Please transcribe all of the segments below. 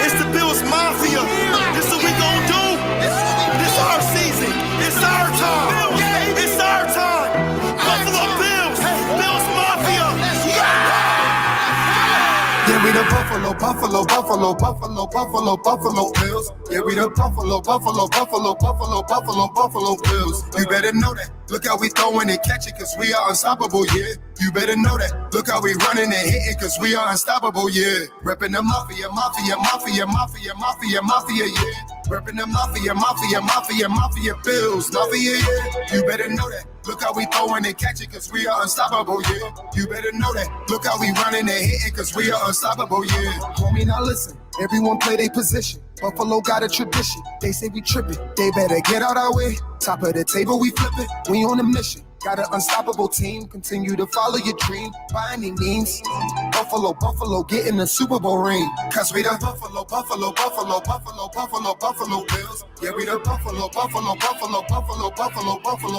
It's the Bills Mafia. This what we gon' do. This our season. It's our time. It's our time. Buffalo Bills. Bills Mafia. Yeah, we the Buffalo Bills. Yeah, we the Buffalo Bills. You better know that. Look how we throwing and catching, cause we are unstoppable, yeah. You better know that. Look how we running and hitting, cause we are unstoppable, yeah. Reppin' the mafia, yeah. Reppin' the mafia Bills, mafia, yeah. You better know that. Look how we throwing and catching, cause we are unstoppable, yeah. You better know that. Look how we running and hitting, cause we are unstoppable, yeah. Homie, now listen. Everyone play their position. Buffalo got a tradition. They say we tripping. They better get out our way. Top of the table, we flipping. We on a mission. Got an unstoppable team. Continue to follow your dream by any means. Buffalo, getting the Super Bowl ring. Cause we the Buffalo Bills. Yeah, we the Buffalo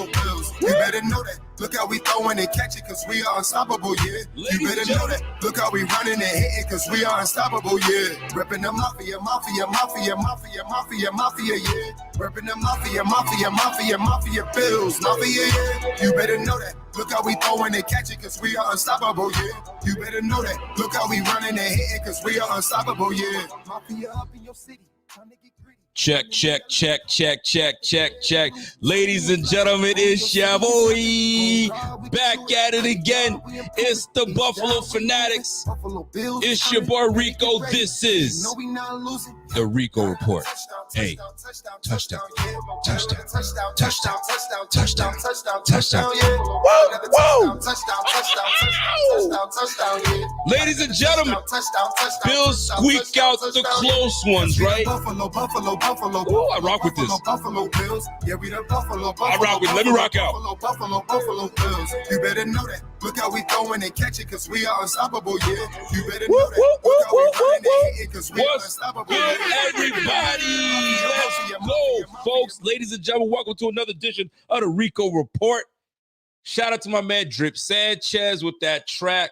Bills. You better know that. Look how we throwing and catching, cause we are unstoppable, yeah. You better know that. Look how we running and hitting, cause we are unstoppable, yeah. Reppin' the mafia, yeah. Reppin' the mafia Bills, mafia, yeah. You better know that. Look how we throwing and catching, cause we are unstoppable, yeah. You better know that. Look how we running and hitting, cause we are unstoppable, yeah. Mafia up in your city. Time to get gritty. Check. Ladies and gentlemen, it's your boy. Back at it again. It's the Buffalo Fanatics. It's your boy Rico. This is the Rico Report. Hey, touchdown. Whoa. Ladies and gentlemen, Bills squeak out the close ones, right? Ooh, I rock with this. Buffalo Bills. Yeah, we the Buffalo I rock with. Let me rock out. Buffalo Bills. You better know that. Look how we throwing and catching, cause we are unstoppable, yeah. You better know that. Look how we running and hitting, cause we are unstoppable, Good, yeah. everybody? Let's go, folks. Ladies and gentlemen, welcome to another edition of the Rico Report. Shout out to my man Drip Sanchez with that track.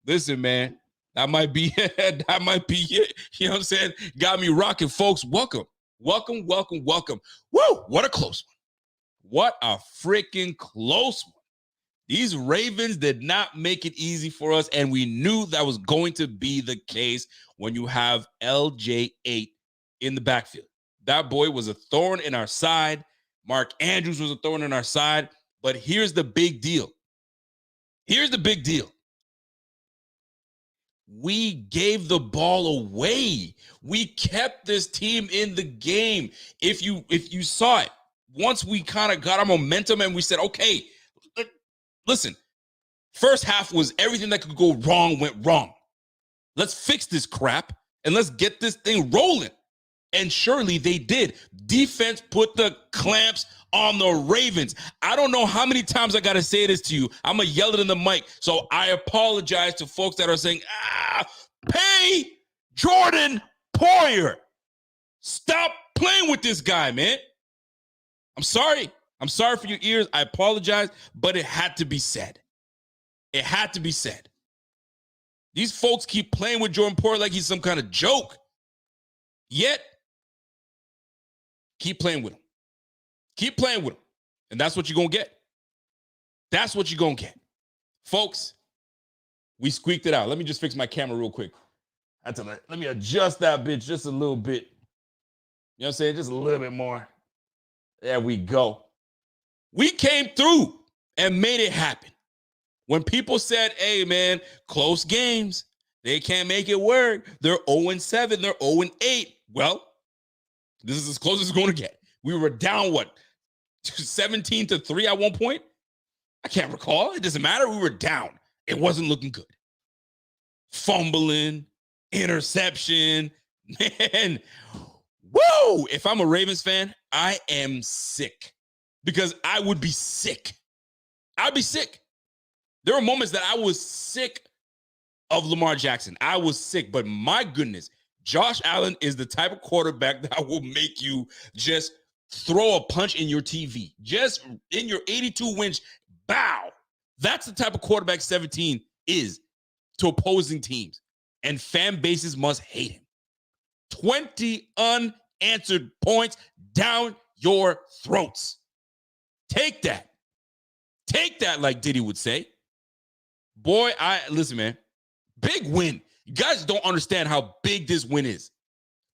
Listen, man, that might be it. You know what I'm saying? Got me rocking, folks. Welcome. Woo, what a close one. What a freaking close one. These Ravens did not make it easy for us, and we knew that was going to be the case when you have LJ8 in the backfield. That boy was a thorn in our side. Mark Andrews was a thorn in our side. But here's the big deal. We gave the ball away. We kept this team in the game. If you saw it, once we kind of got our momentum and we said, okay, listen, first half was everything that could go wrong went wrong. Let's fix this crap and let's get this thing rolling. And surely they did. Defense put the clamps on the Ravens. I don't know how many times I got to say this to you. I'm going to yell it in the mic. So I apologize to folks that are saying, pay Jordan Poyer. Stop playing with this guy, man. I'm sorry. I'm sorry for your ears. I apologize, but it had to be said. These folks keep playing with Jordan Poyer like he's some kind of joke. Yet, keep playing with him. And that's what you're going to get. Folks, we squeaked it out. Let me just fix my camera real quick. Let me adjust that bitch just a little bit. You know what I'm saying? Just a little bit more. There we go. We came through and made it happen. When people said, hey, man, close games, they can't make it work. They're 0-7, they're 0-8. Well, this is as close as it's going to get. We were down, 17-3 at one point? I can't recall. It doesn't matter. We were down. It wasn't looking good. Fumbling, interception. Man, whoa! If I'm a Ravens fan, I am sick. Because I would be sick. I'd be sick. There were moments that I was sick of Lamar Jackson. I was sick, but my goodness, Josh Allen is the type of quarterback that will make you just throw a punch in your TV. Just in your 82-inch bow. That's the type of quarterback 17 is to opposing teams. And fan bases must hate him. 20 unanswered points down your throats. Take that. Take that, like Diddy would say. Boy, listen, man. Big win. You guys don't understand how big this win is.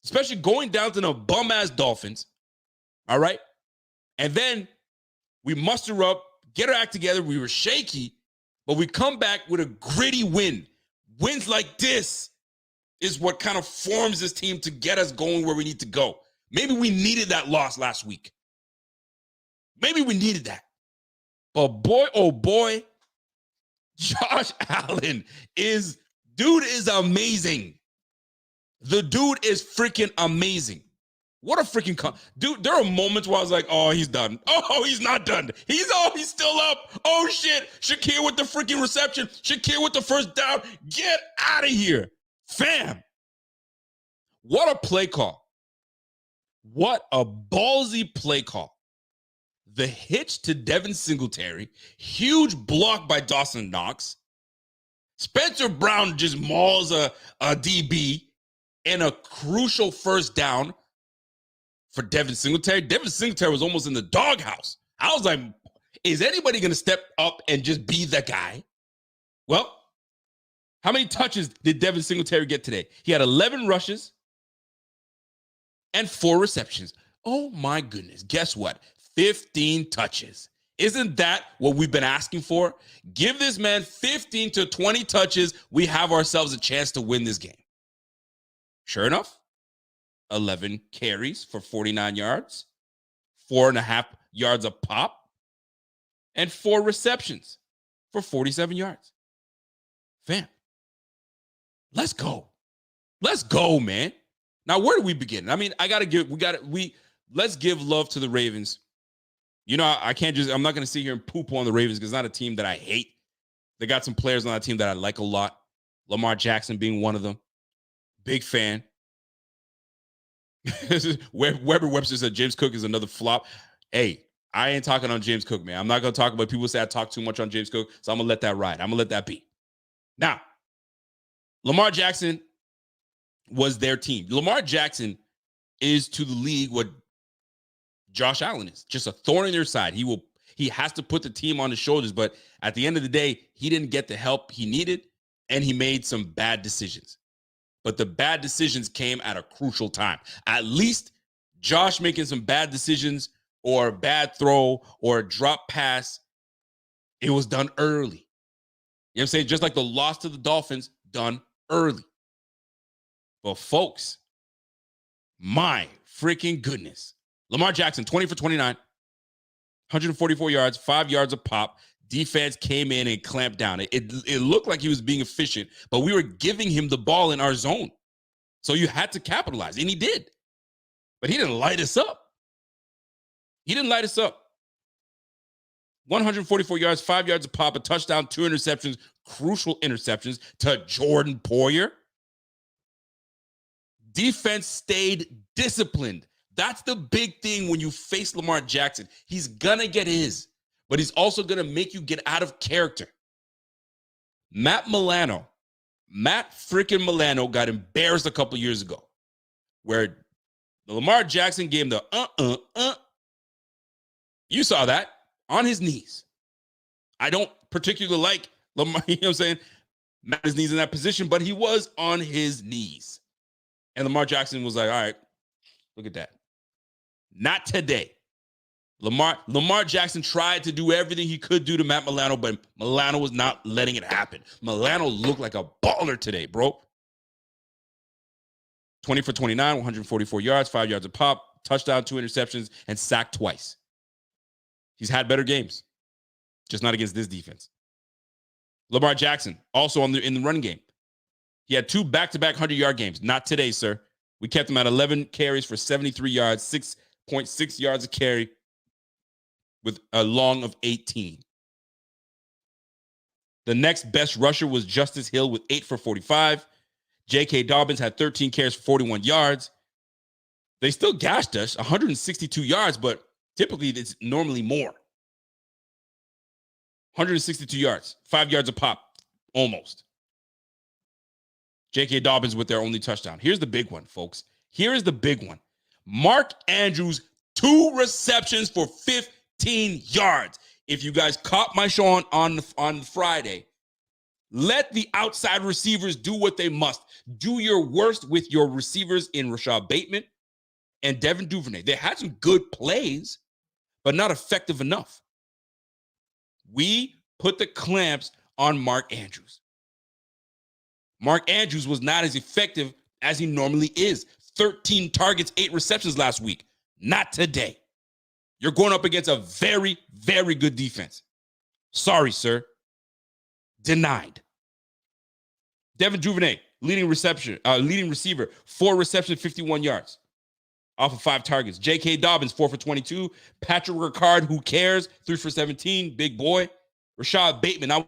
Especially going down to the bum-ass Dolphins. All right? And then we muster up, get our act together. We were shaky, but we come back with a gritty win. Wins like this is what kind of forms this team to get us going where we need to go. Maybe we needed that loss last week. Maybe we needed that. But boy, oh boy, Josh Allen is amazing. The dude is freaking amazing. What a freaking dude. There are moments where I was like, oh, he's done. Oh, he's not done. He's still up. Oh shit. Shakir with the freaking reception. Shakir with the first down. Get out of here. Fam. What a play call. What a ballsy play call. The hitch to Devin Singletary. Huge block by Dawson Knox. Spencer Brown just mauls a DB and a crucial first down for Devin Singletary. Devin Singletary was almost in the doghouse. I was like, is anybody going to step up and just be the guy? Well, how many touches did Devin Singletary get today? He had 11 rushes and 4 receptions. Oh my goodness. Guess what? 15 touches. Isn't that what we've been asking for? Give this man 15 to 20 touches. We have ourselves a chance to win this game. Sure enough, 11 carries for 49 yards, 4.5 yards a pop, and 4 receptions for 47 yards. Fam, let's go. Let's go, man. Now, where do we begin? I mean, let's give love to the Ravens. You know, I'm not going to sit here and poop on the Ravens because it's not a team that I hate. They got some players on that team that I like a lot. Lamar Jackson being one of them. Big fan. Weber Webster said James Cook is another flop. Hey, I ain't talking on James Cook, man. I'm not going to talk about people say I talk too much on James Cook, so I'm going to let that ride. I'm going to let that be. Now, Lamar Jackson was their team. Lamar Jackson is to the league what Josh Allen is. Just a thorn in their side. He has to put the team on his shoulders, but at the end of the day, he didn't get the help he needed, and he made some bad decisions. But the bad decisions came at a crucial time. At least Josh making some bad decisions or a bad throw or a drop pass, it was done early. You know what I'm saying? Just like the loss to the Dolphins, done early. But folks, my freaking goodness. Lamar Jackson, 20 for 29, 144 yards, 5 yards a pop. Defense came in and clamped down. It looked like he was being efficient, but we were giving him the ball in our zone. So you had to capitalize, and he did. But he didn't light us up. 144 yards, 5 yards a pop, a touchdown, 2 interceptions, crucial interceptions to Jordan Poyer. Defense stayed disciplined. That's the big thing when you face Lamar Jackson. He's going to get his, but he's also going to make you get out of character. Matt freaking Milano got embarrassed a couple years ago where the Lamar Jackson gave him the You saw that on his knees. I don't particularly like Lamar, you know what I'm saying? Matt his knees in that position, but he was on his knees. And Lamar Jackson was like, all right, look at that. Not today. Lamar Jackson tried to do everything he could do to Matt Milano, but Milano was not letting it happen. Milano looked like a baller today, bro. 20 for 29, 144 yards, 5 yards a pop, touchdown, 2 interceptions, and sacked twice. He's had better games, just not against this defense. Lamar Jackson, also in the running game. He had 2 back-to-back 100-yard games. Not today, sir. We kept him at 11 carries for 73 yards, 6.6 yards a carry with a long of 18. The next best rusher was Justice Hill with 8 for 45. J.K. Dobbins had 13 carries for 41 yards. They still gashed us, 162 yards, but typically it's normally more. 162 yards, 5 yards a pop, almost. J.K. Dobbins with their only touchdown. Here's the big one, folks. Here is the big one. Mark Andrews, 2 receptions for 15 yards. If you guys caught my show on Friday, let the outside receivers do what they must. Do your worst with your receivers in Rashad Bateman and Devin Duvernay. They had some good plays, but not effective enough. We put the clamps on Mark Andrews. Mark Andrews was not as effective as he normally is. 13 targets, 8 receptions last week. Not today. You're going up against a very, very good defense. Sorry, sir. Denied. Devin Duvernay, leading receiver, 4 receptions, 51 yards off of 5 targets. J.K. Dobbins, 4 for 22. Patrick Ricard, who cares? 3 for 17, big boy. Rashad Bateman,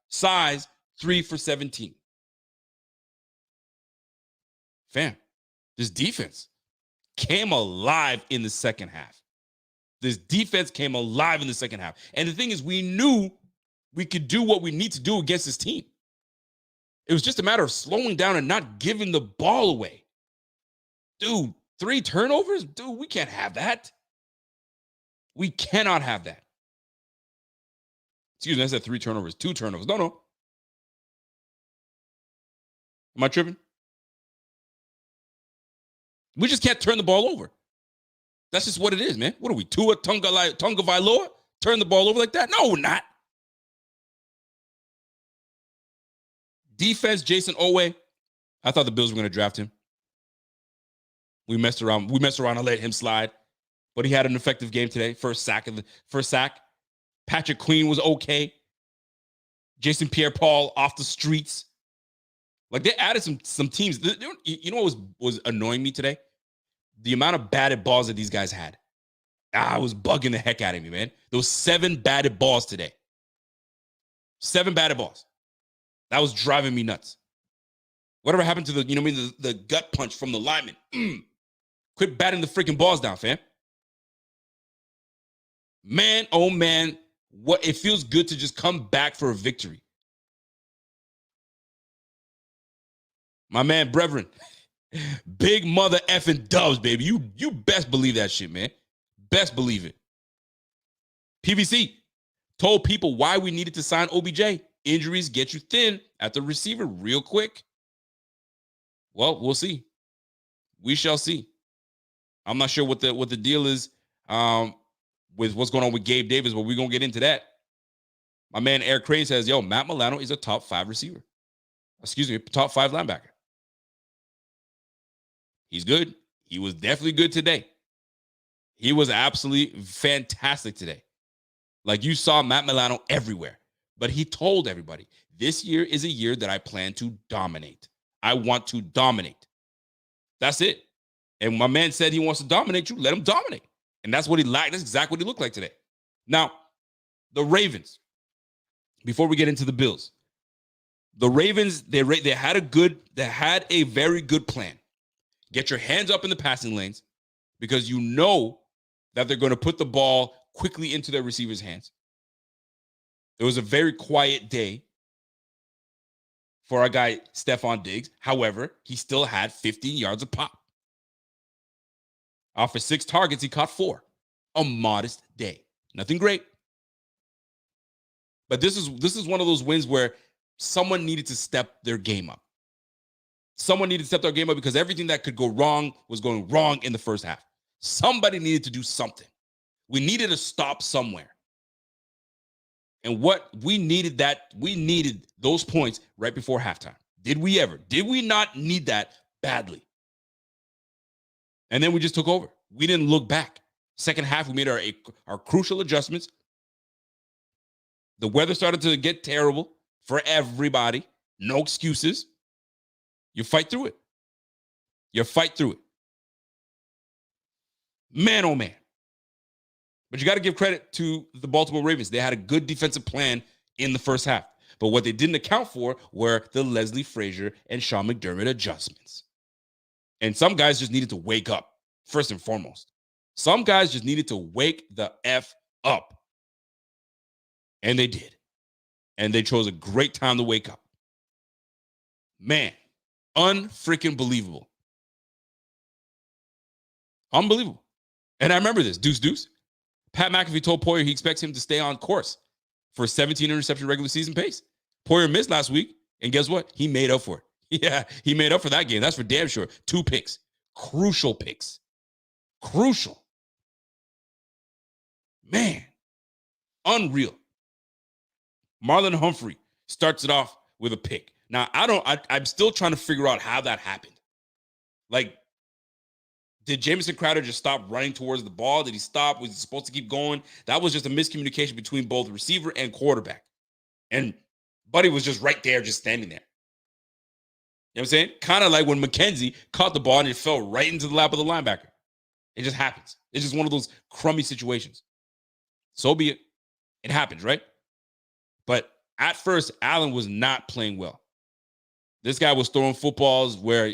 size, 3 for 17. Fam, this defense came alive in the second half. This defense came alive in the second half. And the thing is, we knew we could do what we need to do against this team. It was just a matter of slowing down and not giving the ball away. Dude, 3 turnovers? Dude, we can't have that. We cannot have that. Excuse me, I said 3 turnovers, 2 turnovers. No. Am I tripping? We just can't turn the ball over. That's just what it is, man. What are we, Tua Tagovailoa? Turn the ball over like that? No, we're not. Defense, Jason Owe. I thought the Bills were going to draft him. We messed around and let him slide. But he had an effective game today. First sack. Patrick Queen was okay. Jason Pierre-Paul off the streets. Like, they added some teams. You know what was annoying me today? The amount of batted balls that these guys had. I was bugging the heck out of me, man. There was 7 batted balls today. 7 batted balls. That was driving me nuts. Whatever happened to the gut punch from the lineman? Quit batting the freaking balls down, fam. Man, oh man, what it feels good to just come back for a victory. My man, brethren, big mother effing Dubs, baby. You best believe that shit, man. Best believe it. PVC told people why we needed to sign OBJ. Injuries get you thin at the receiver real quick. Well, we'll see. We shall see. I'm not sure what the deal is with what's going on with Gabe Davis, but we're going to get into that. My man Eric Crane says, yo, Matt Milano is a top 5 receiver. Excuse me, top 5 linebacker. He's good. He was definitely good today. He was absolutely fantastic today. Like, you saw Matt Milano everywhere. But he told everybody, this year is a year that I plan to dominate. I want to dominate. That's it. And my man said he wants to dominate you. Let him dominate. And that's what he liked. That's exactly what he looked like today. Now, the Ravens, before we get into the Bills, the Ravens, they had a very good plan. Get your hands up in the passing lanes because you know that they're going to put the ball quickly into their receivers' hands. It was a very quiet day for our guy, Stephon Diggs. However, he still had 15 yards of pop. Off of 6 targets, he caught 4. A modest day. Nothing great. But this is one of those wins where someone needed to step their game up. Someone needed to step their game up because everything that could go wrong was going wrong in the first half. Somebody needed to do something. We needed to stop somewhere. And we needed those points right before halftime. Did we ever? Did we not need that badly? And then we just took over. We didn't look back. Second half, we made our crucial adjustments. The weather started to get terrible for everybody. No excuses. You fight through it. Man, oh man. But you got to give credit to the Baltimore Ravens. They had a good defensive plan in the first half. But what they didn't account for were the Leslie Frazier and Sean McDermott adjustments. And some guys just needed to wake up, first and foremost. Some guys just needed to wake the F up. And they did. And they chose a great time to wake up. Man, unfreaking believable. Unbelievable. And I remember this. Deuce. Pat McAfee told Poyer he expects him to stay on course for a 17 interception regular season pace. Poyer missed last week, and guess what? He made up for it. Yeah, he made up for that game. That's for damn sure. 2 picks. Crucial picks. Crucial. Man. Unreal. Marlon Humphrey starts it off with a pick. Now, I'm still trying to figure out how that happened. Like, did Jamison Crowder just stop running towards the ball? Did he stop? Was he supposed to keep going? That was just a miscommunication between both receiver and quarterback. And Buddy was just right there, just standing there. You know what I'm saying? Kind of like when McKenzie caught the ball and it fell right into the lap of the linebacker. It just happens. It's just one of those crummy situations. So be it. It happens, right? But at first, Allen was not playing well. This guy was throwing footballs where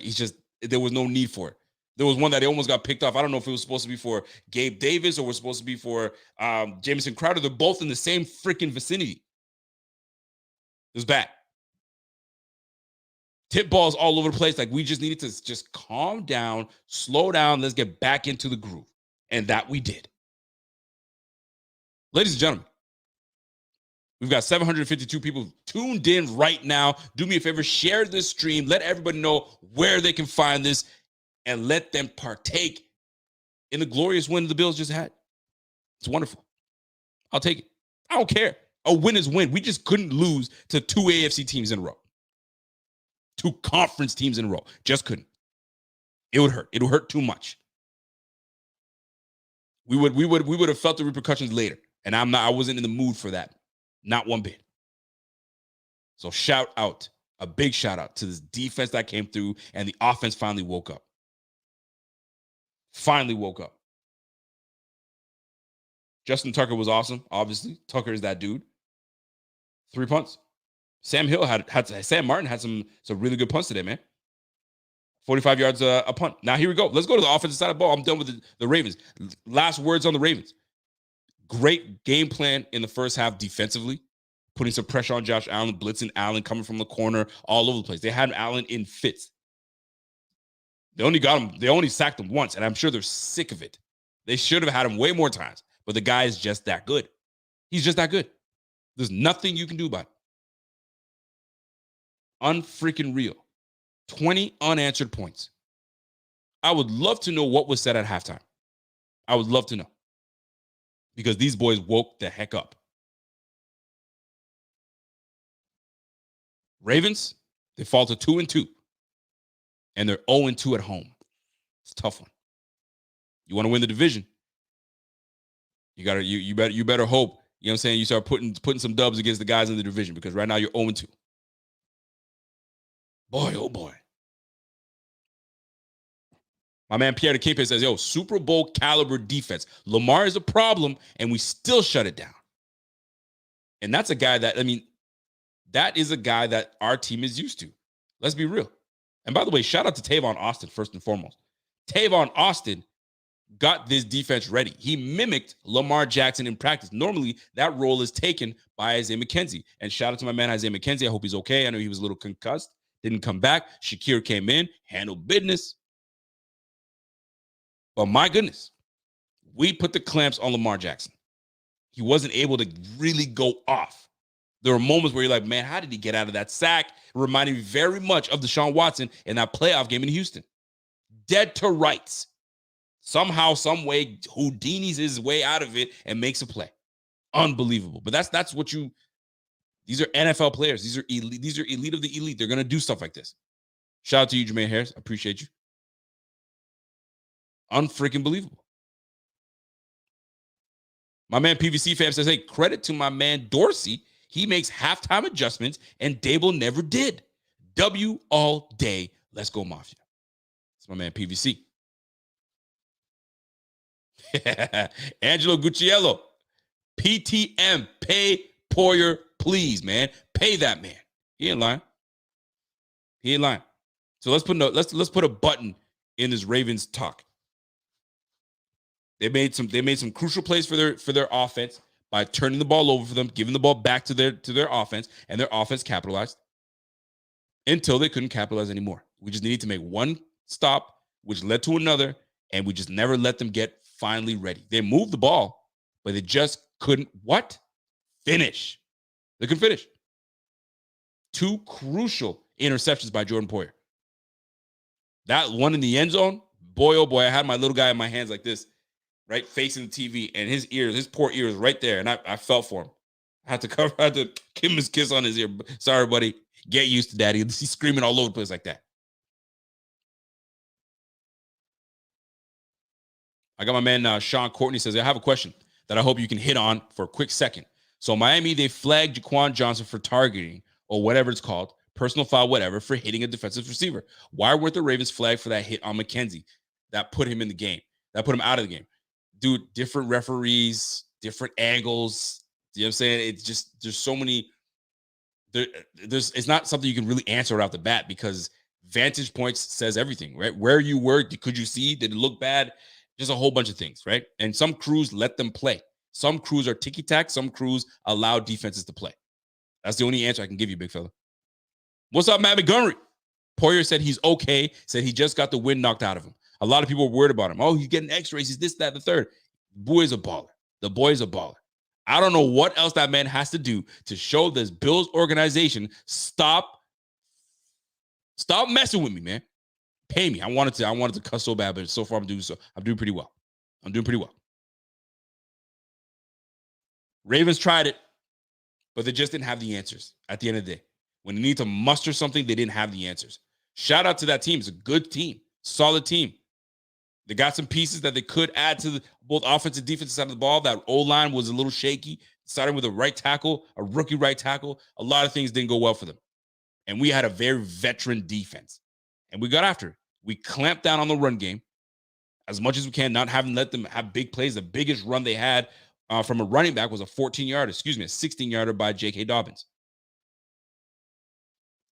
there was no need for it. There was one that he almost got picked off. I don't know if it was supposed to be for Gabe Davis or was supposed to be for Jamison Crowder. They're both in the same freaking vicinity. It was bad. Tip balls all over the place. Like, we just needed to just calm down, slow down. Let's get back into the groove. And that we did. Ladies and gentlemen, we've got 752 people tuned in right now. Do me a favor, share this stream. Let everybody know where they can find this and let them partake in the glorious win the Bills just had. It's wonderful. I'll take it. I don't care. A win is win. We just couldn't lose to 2 AFC teams in a row. 2 conference teams in a row. Just couldn't. It would hurt. It would hurt too much. We would have felt the repercussions later. And I wasn't in the mood for that. Not one bit. So a big shout out to this defense that came through, and the offense finally woke up. Justin Tucker was awesome, obviously. Tucker is that dude. 3 punts. Sam Martin had some really good punts today, man. 45 yards a punt. Now here we go. Let's go to the offensive side of the ball. I'm done with the Ravens. Last words on the Ravens. Great game plan in the first half defensively, putting some pressure on Josh Allen, blitzing Allen, coming from the corner, all over the place. They had Allen in fits. They only sacked him once, and I'm sure they're sick of it. They should have had him way more times, but the guy is just that good. He's just that good. There's nothing you can do about it. Unfreaking real. 20 unanswered points. I would love to know what was said at halftime. I would love to know. Because these boys woke the heck up. Ravens, they fall to 2-2. And they're 0-2 at home. It's a tough one. You want to win the division. You better hope, you know what I'm saying, you start putting some dubs against the guys in the division, because right now you're 0-2. Boy, oh boy. My man Pierre DeKepe says, yo, Super Bowl caliber defense. Lamar is a problem, and we still shut it down. And that's a guy that is a guy that our team is used to. Let's be real. And by the way, shout out to Tavon Austin, first and foremost. Tavon Austin got this defense ready. He mimicked Lamar Jackson in practice. Normally, that role is taken by Isaiah McKenzie. And shout out to my man Isaiah McKenzie. I hope he's okay. I know he was a little concussed. Didn't come back. Shakir came in, handled business. But my goodness, we put the clamps on Lamar Jackson. He wasn't able to really go off. There were moments where you're like, man, how did he get out of that sack? It reminded me very much of Deshaun Watson in that playoff game in Houston. Dead to rights. Somehow, some way, Houdini's his way out of it and makes a play. Unbelievable. But that's what these are NFL players. These are elite of the elite. They're going to do stuff like this. Shout out to you, Jermaine Harris. I appreciate you. Unfreaking believable. My man PVC fam says, hey, credit to my man Dorsey. He makes halftime adjustments, and Dable never did. W all day. Let's go, Mafia. It's my man PVC. Angelo Gucciello. PTM. Pay Poyer, please, man. Pay that man. He ain't lying. So let's put a button in this Ravens talk. They made some crucial plays for their offense by turning the ball over for them, giving the ball back to their offense, and their offense capitalized until they couldn't capitalize anymore. We just needed to make one stop, which led to another, and we just never let them get finally ready. They moved the ball, but they just couldn't finish. They couldn't finish. 2 crucial interceptions by Jordan Poyer. That one in the end zone, boy, oh boy, I had my little guy in my hands like this, right, facing the TV, and his poor ear is right there, and I felt for him. I had to give him his kiss on his ear. Sorry, buddy. Get used to daddy. He's screaming all over the place like that. I got my man Sean Courtney says, I have a question that I hope you can hit on for a quick second. So Miami, they flagged Jaquan Johnson for targeting, or whatever it's called, personal foul, whatever, for hitting a defensive receiver. Why weren't the Ravens flagged for that hit on McKenzie? That put him in the game. That put him out of the game. Dude, different referees, different angles. You know what I'm saying? It's just, there's so many, it's not something you can really answer right off the bat, because vantage points says everything, right? Where you were, could you see? Did it look bad? Just a whole bunch of things, right? And some crews let them play. Some crews are ticky-tack. Some crews allow defenses to play. That's the only answer I can give you, big fella. What's up, Matt Montgomery? Poyer said he's okay, said he just got the wind knocked out of him. A lot of people were worried about him. Oh, he's getting x-rays. He's this, that, the third. Boy is a baller. The boy is a baller. I don't know what else that man has to do to show this Bills organization, stop messing with me, man. Pay me. I wanted to cuss so bad, but so far I'm doing pretty well. Ravens tried it, but they just didn't have the answers at the end of the day. When they need to muster something, they didn't have the answers. Shout out to that team. It's a good team, solid team. They got some pieces that they could add to both offensive and defensive side of the ball. That O-line was a little shaky, starting with a right tackle, a rookie right tackle. A lot of things didn't go well for them. And we had a very veteran defense. And we got after it. We clamped down on the run game as much as we can, not having let them have big plays. The biggest run they had from a running back was a 16-yarder by J.K. Dobbins.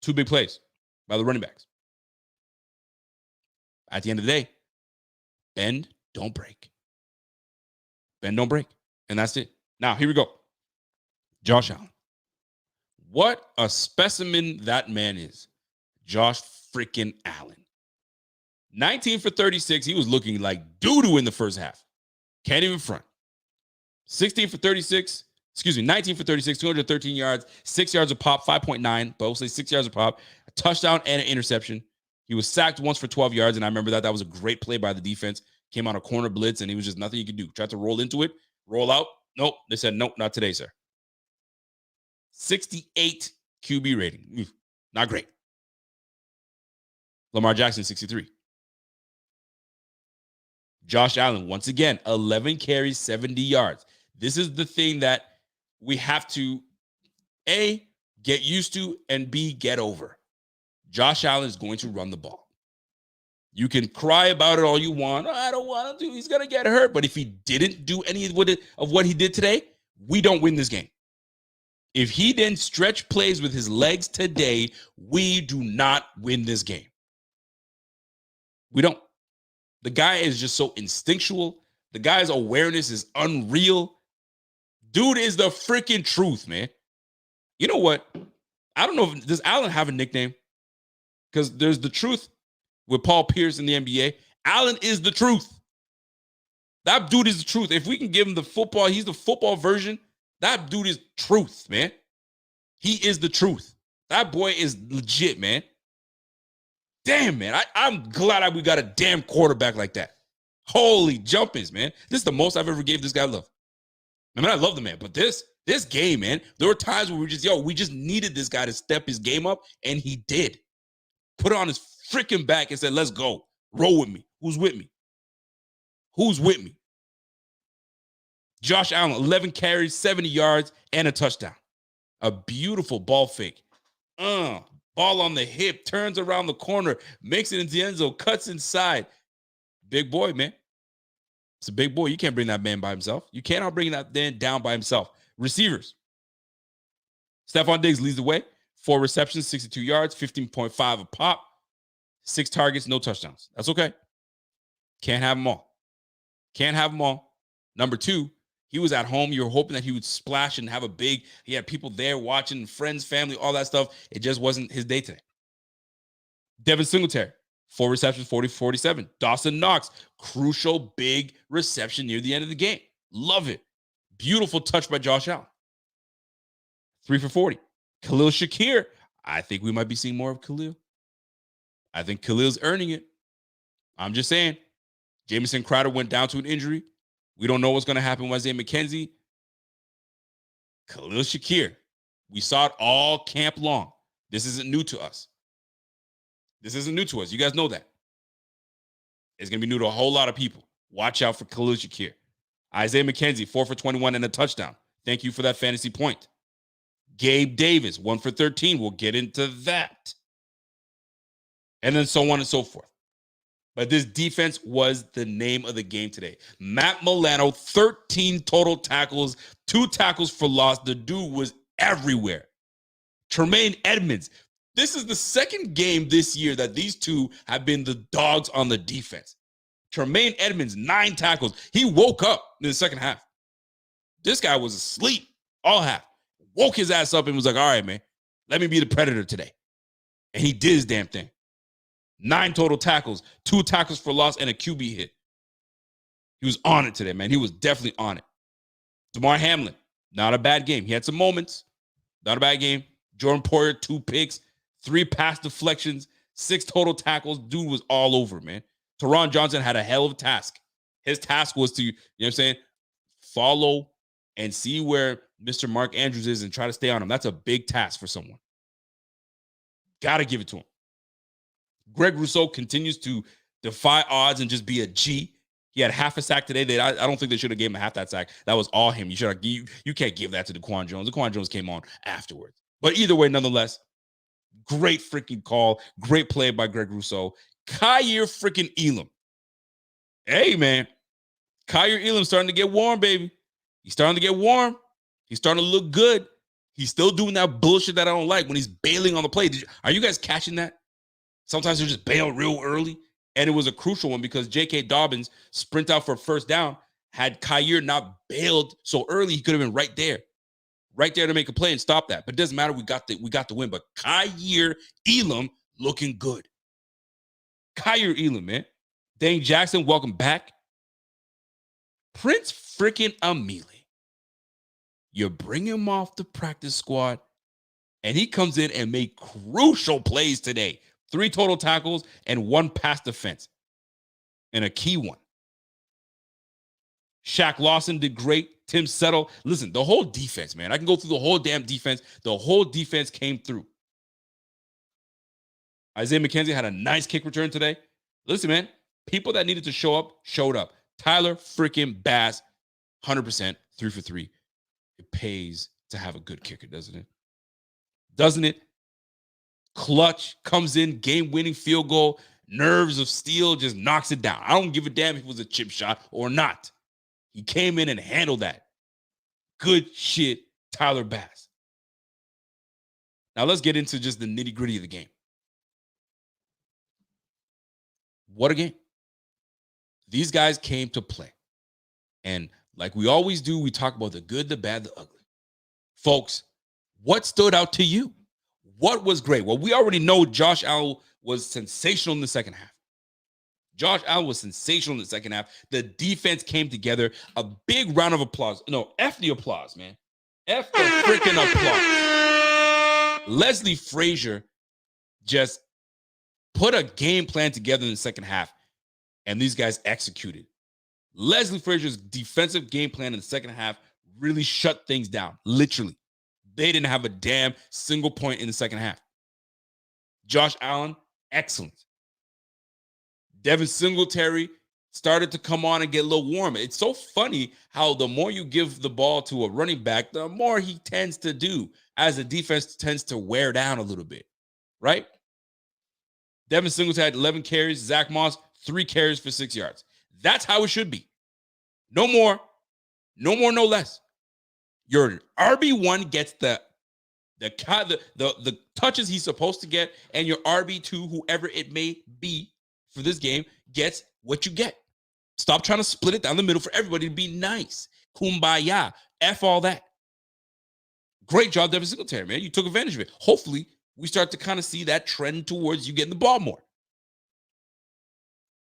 2 big plays by the running backs. At the end of the day, bend, don't break. Bend, don't break. And that's it. Now, here we go. Josh Allen. What a specimen that man is. Josh freaking Allen. 19 for 36. He was looking like doo-doo in the first half. Can't even front. 19 for 36, 213 yards, 6 yards a pop, 5.9, but mostly 6 yards a pop, a touchdown and an interception. He was sacked once for 12 yards, and I remember that. That was a great play by the defense. Came on a corner blitz, and it was just nothing you could do. Tried to roll into it, roll out. Nope. They said, nope, not today, sir. 68 QB rating. Not great. Lamar Jackson, 63. Josh Allen, once again, 11 carries, 70 yards. This is the thing that we have to, A, get used to, and B, get over. Josh Allen is going to run the ball. You can cry about it all you want. Oh, I don't want to do. He's going to get hurt. But if he didn't do any of what he did today, we don't win this game. If he didn't stretch plays with his legs today, we do not win this game. We don't. The guy is just so instinctual. The guy's awareness is unreal. Dude is the freaking truth, man. You know what? I don't know. Does Allen have a nickname? Because there's the truth with Paul Pierce in the NBA. Allen is the truth. That dude is the truth. If we can give him the football, he's the football version. That dude is truth, man. He is the truth. That boy is legit, man. Damn, man. I'm glad we got a damn quarterback like that. Holy jumpers, man. This is the most I've ever gave this guy love. I mean, I love the man, but this game, man, there were times where we just needed this guy to step his game up, and he did. Put it on his freaking back and said, let's go. Roll with me. Who's with me? Who's with me? Josh Allen, 11 carries, 70 yards, and a touchdown. A beautiful ball fake. Ball on the hip, turns around the corner, makes it into the end zone, cuts inside. Big boy, man. It's a big boy. You can't bring that man by himself. You cannot bring that man down by himself. Receivers. Stephon Diggs leads the way. 4 receptions, 62 yards, 15.5 a pop. 6 targets, no touchdowns. That's okay. Can't have them all. Can't have them all. Number 2, he was at home. You were hoping that he would splash and have he had people there watching, friends, family, all that stuff. It just wasn't his day today. Devin Singletary, 4 receptions, 40-47. Dawson Knox, crucial big reception near the end of the game. Love it. Beautiful touch by Josh Allen. 3 for 40. Khalil Shakir. I think we might be seeing more of Khalil. I think Khalil's earning it. I'm just saying. Jamison Crowder went down to an injury. We don't know what's going to happen with Isaiah McKenzie. Khalil Shakir. We saw it all camp long. This isn't new to us. You guys know that. It's going to be new to a whole lot of people. Watch out for Khalil Shakir. Isaiah McKenzie, 4 for 21 and a touchdown. Thank you for that fantasy point. Gabe Davis, 1 for 13. We'll get into that. And then so on and so forth. But this defense was the name of the game today. Matt Milano, 13 total tackles, 2 tackles for loss. The dude was everywhere. Tremaine Edmonds. This is the second game this year that these two have been the dogs on the defense. Tremaine Edmonds, 9 tackles. He woke up in the second half. This guy was asleep all half. Woke his ass up and was like, all right, man, let me be the predator today. And he did his damn thing. 9 total tackles, 2 tackles for loss, and a QB hit. He was on it today, man. He was definitely on it. Damar Hamlin, not a bad game. He had some moments. Not a bad game. Jordan Poyer, 2 picks, 3 pass deflections, 6 total tackles. Dude was all over, man. Teron Johnson had a hell of a task. His task was to, you know what I'm saying, follow and see where Mr. Mark Andrews is and try to stay on him. That's a big task for someone. Got to give it to him. Greg Rousseau continues to defy odds and just be a G. He had half a sack today. I don't think they should have gave him half that sack. That was all him. You can't give that to DaQuan Jones. DaQuan Jones came on afterwards. But either way, nonetheless, great freaking call. Great play by Greg Rousseau. Kyer freaking Elam. Hey, man. Kyer Elam starting to get warm, baby. He's starting to get warm. He's starting to look good. He's still doing that bullshit that I don't like when he's bailing on the play. Are you guys catching that? Sometimes they just bail real early. And it was a crucial one because J.K. Dobbins sprint out for a first down. Had Kyer not bailed so early, he could have been right there to make a play and stop that. But it doesn't matter. We got the win. But Kyer Elam looking good. Kyer Elam, man. Dane Jackson, welcome back. Prince freaking Amili. You bring him off the practice squad, and he comes in and made crucial plays today. 3 total tackles and 1 pass defense. And a key one. Shaq Lawson did great. Tim Settle. Listen, the whole defense, man. I can go through the whole damn defense. The whole defense came through. Isaiah McKenzie had a nice kick return today. Listen, man. People that needed to show up, showed up. Tyler freaking Bass, 100%, 3 for 3. It pays to have a good kicker, doesn't it? Doesn't it? Clutch, comes in, game-winning field goal, nerves of steel, just knocks it down. I don't give a damn if it was a chip shot or not. He came in and handled that. Good shit, Tyler Bass. Now let's get into just the nitty-gritty of the game. What a game. These guys came to play. And like we always do, we talk about the good, the bad, the ugly. Folks, what stood out to you? What was great? Well, we already know Josh Allen was sensational in the second half. Josh Allen was sensational in the second half. The defense came together. A big round of applause. No, F the applause, man. F the freaking applause. Leslie Frazier just put a game plan together in the second half, and these guys executed. Leslie Frazier's defensive game plan in the second half really shut things down, literally. They didn't have a damn single point in the second half. Josh Allen, excellent. Devin Singletary started to come on and get a little warm. It's so funny how the more you give the ball to a running back, the more he tends to do as the defense tends to wear down a little bit, right? Devin Singletary had 11 carries. Zach Moss, 3 carries for 6 yards. That's how it should be. No more, no less. Your RB1 gets the touches he's supposed to get, and your RB2, whoever it may be for this game, gets what you get. Stop trying to split it down the middle for everybody to be nice. Kumbaya. F all that. Great job, Devin Singletary, man. You took advantage of it. Hopefully, we start to kind of see that trend towards you getting the ball more.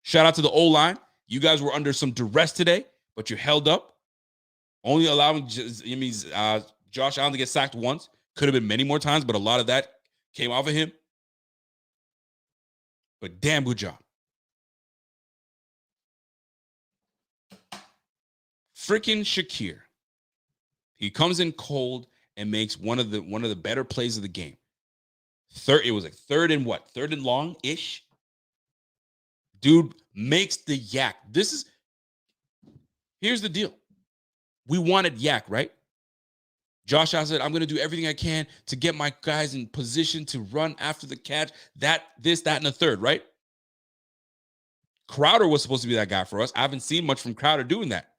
Shout out to the O-line. You guys were under some duress today, but you held up. Only allowing Josh Allen to get sacked once. Could have been many more times, but a lot of that came off of him. But damn good job. Freaking Shakir. He comes in cold and makes one of the better plays of the game. It was like third and long-ish. Dude makes the yak. Here's the deal. We wanted yak, right? Josh Allen said, I'm going to do everything I can to get my guys in position to run after the catch. That, and the third, right? Crowder was supposed to be that guy for us. I haven't seen much from Crowder doing that.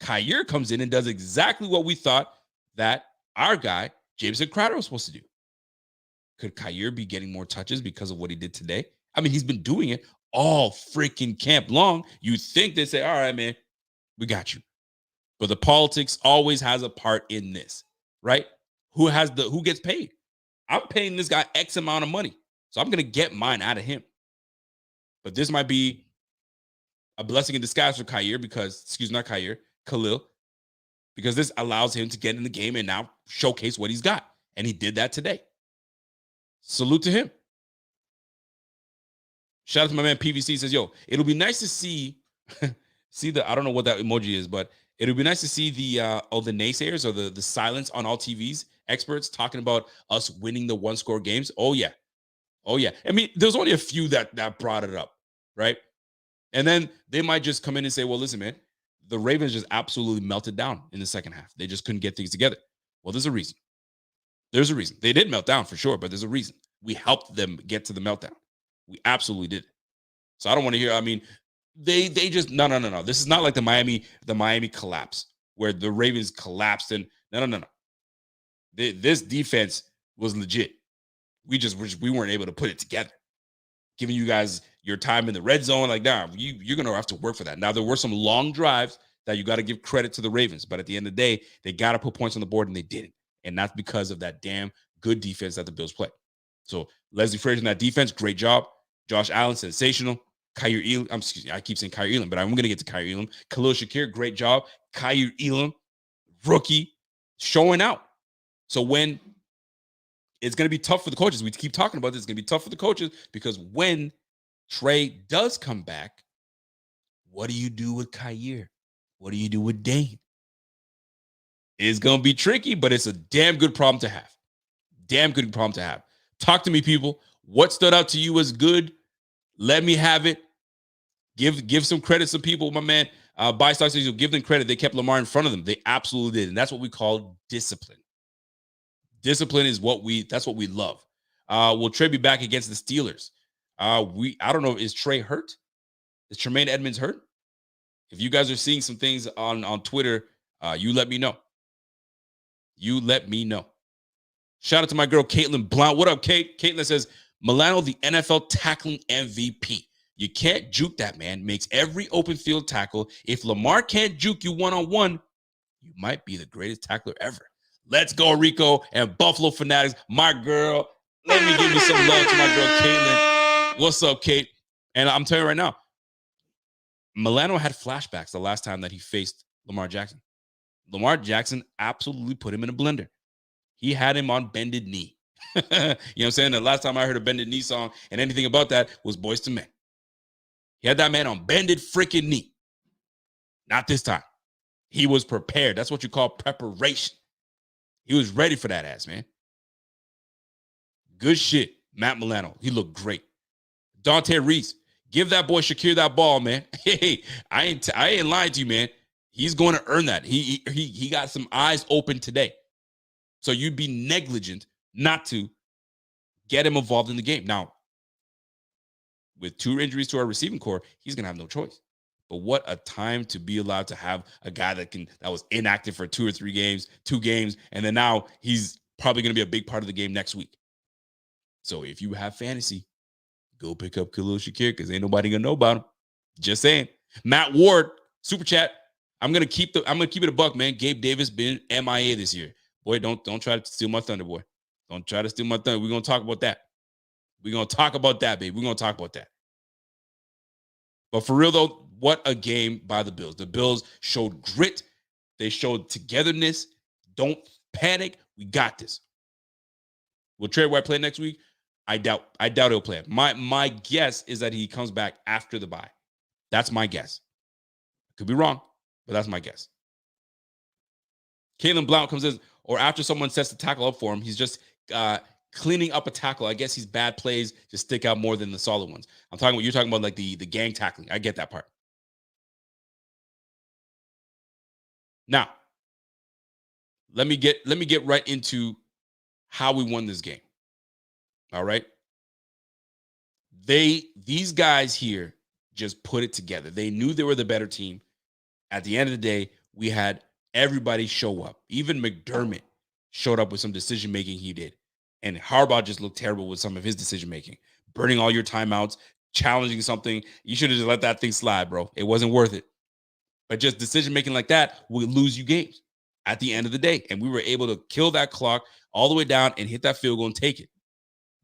Kyer comes in and does exactly what we thought that our guy, Jameson Crowder, was supposed to do. Could Kyer be getting more touches because of what he did today? I mean, he's been doing it all freaking camp long. You think they say, all right, man, we got you. But the politics always has a part in this, right? Who gets paid? I'm paying this guy X amount of money, so I'm going to get mine out of him. But this might be a blessing in disguise for Khalil, because this allows him to get in the game and now showcase what he's got. And he did that today. Salute to him. Shout out to my man PVC. Says, yo, it'll be nice to see I don't know what that emoji is, but it'll be nice to see the naysayers or the silence on all TVs experts talking about us winning the one-score games. Oh yeah. I mean, there's only a few that brought it up, right? And then they might just come in and say, well, listen, man, the Ravens just absolutely melted down in the second half. They just couldn't get things together. Well, there's a reason. They did melt down for sure, but there's a reason. We helped them get to the meltdown. We absolutely did. So I don't want to hear, I mean, they just, no. This is not like the Miami collapse where the Ravens collapsed and no. This defense was legit. We weren't able to put it together. Giving you guys your time in the red zone, like, nah, you're going to have to work for that. Now, there were some long drives that you got to give credit to the Ravens, but at the end of the day, they got to put points on the board, and they didn't. And that's because of that damn good defense that the Bills play. So Leslie Frazier in that defense, great job. Josh Allen, sensational. Kyer Elam, I keep saying Kyer Elam, but I'm going to get to Kyer Elam. Khalil Shakir, great job. Kyer Elam, rookie, showing out. So when it's going to be tough for the coaches, we keep talking about this, it's going to be tough for the coaches because when Trey does come back, what do you do with Kyer? What do you do with Dane? It's going to be tricky, but it's a damn good problem to have. Damn good problem to have. Talk to me, people. What stood out to you as good? Let me have it. Give some credit to people. My man, Bystocks says you'll give them credit. They kept Lamar in front of them. They absolutely did. And that's what we call discipline. Discipline is that's what we love. Will Trey be back against the Steelers? I don't know. Is Trey hurt? Is Tremaine Edmonds hurt? If you guys are seeing some things on Twitter, you let me know. Shout out to my girl, Caitlin Blount. What up, Kate? Caitlin says, Milano, the NFL tackling MVP. You can't juke that, man. Makes every open field tackle. If Lamar can't juke you one-on-one, you might be the greatest tackler ever. Let's go, Rico and Buffalo Fanatics. My girl, let me give you some love to my girl, Caitlin. What's up, Kate? And I'm telling you right now, Milano had flashbacks the last time that he faced Lamar Jackson. Lamar Jackson absolutely put him in a blender. He had him on bended knee. You know what I'm saying? The last time I heard a bended knee song and anything about that was Boyz II Men. He had that man on bended freaking knee. Not this time. He was prepared. That's what you call preparation. He was ready for that ass, man. Good shit. Matt Milano. He looked great. Dante Reese. Give that boy Shakir that ball, man. Hey, I ain't lying to you, man. He's going to earn that. He got some eyes open today. So you'd be negligent not to get him involved in the game. Now, with 2 injuries to our receiving core, he's going to have no choice. But what a time to be allowed to have a guy that was inactive for 2 or 3 games, 2 games, and then now he's probably going to be a big part of the game next week. So if you have fantasy, go pick up Khalil Shakir because ain't nobody going to know about him. Just saying. Matt Ward, super chat. I'm gonna keep it a buck, man. Gabe Davis been MIA this year. Boy, don't try to steal my thunder, boy. Don't try to steal my thunder. We're gonna talk about that. We're gonna talk about that, baby. We're gonna talk about that. But for real, though, what a game by the Bills. The Bills showed grit. They showed togetherness. Don't panic. We got this. Will Trey White play next week? I doubt he'll play. My guess is that he comes back after the bye. That's my guess. Could be wrong, but that's my guess. Kalen Blount comes in, or after someone sets the tackle up for him, he's just cleaning up a tackle. I guess his bad plays just stick out more than the solid ones. You're talking about like the gang tackling. I get that part. Now, let me get right into how we won this game. All right. These guys here just put it together. They knew they were the better team. At the end of the day, we had everybody show up. Even McDermott showed up with some decision making he did. And Harbaugh just looked terrible with some of his decision making. Burning all your timeouts, challenging something. You should have just let that thing slide, bro. It wasn't worth it. But just decision making like that will lose you games at the end of the day. And we were able to kill that clock all the way down and hit that field goal and take it.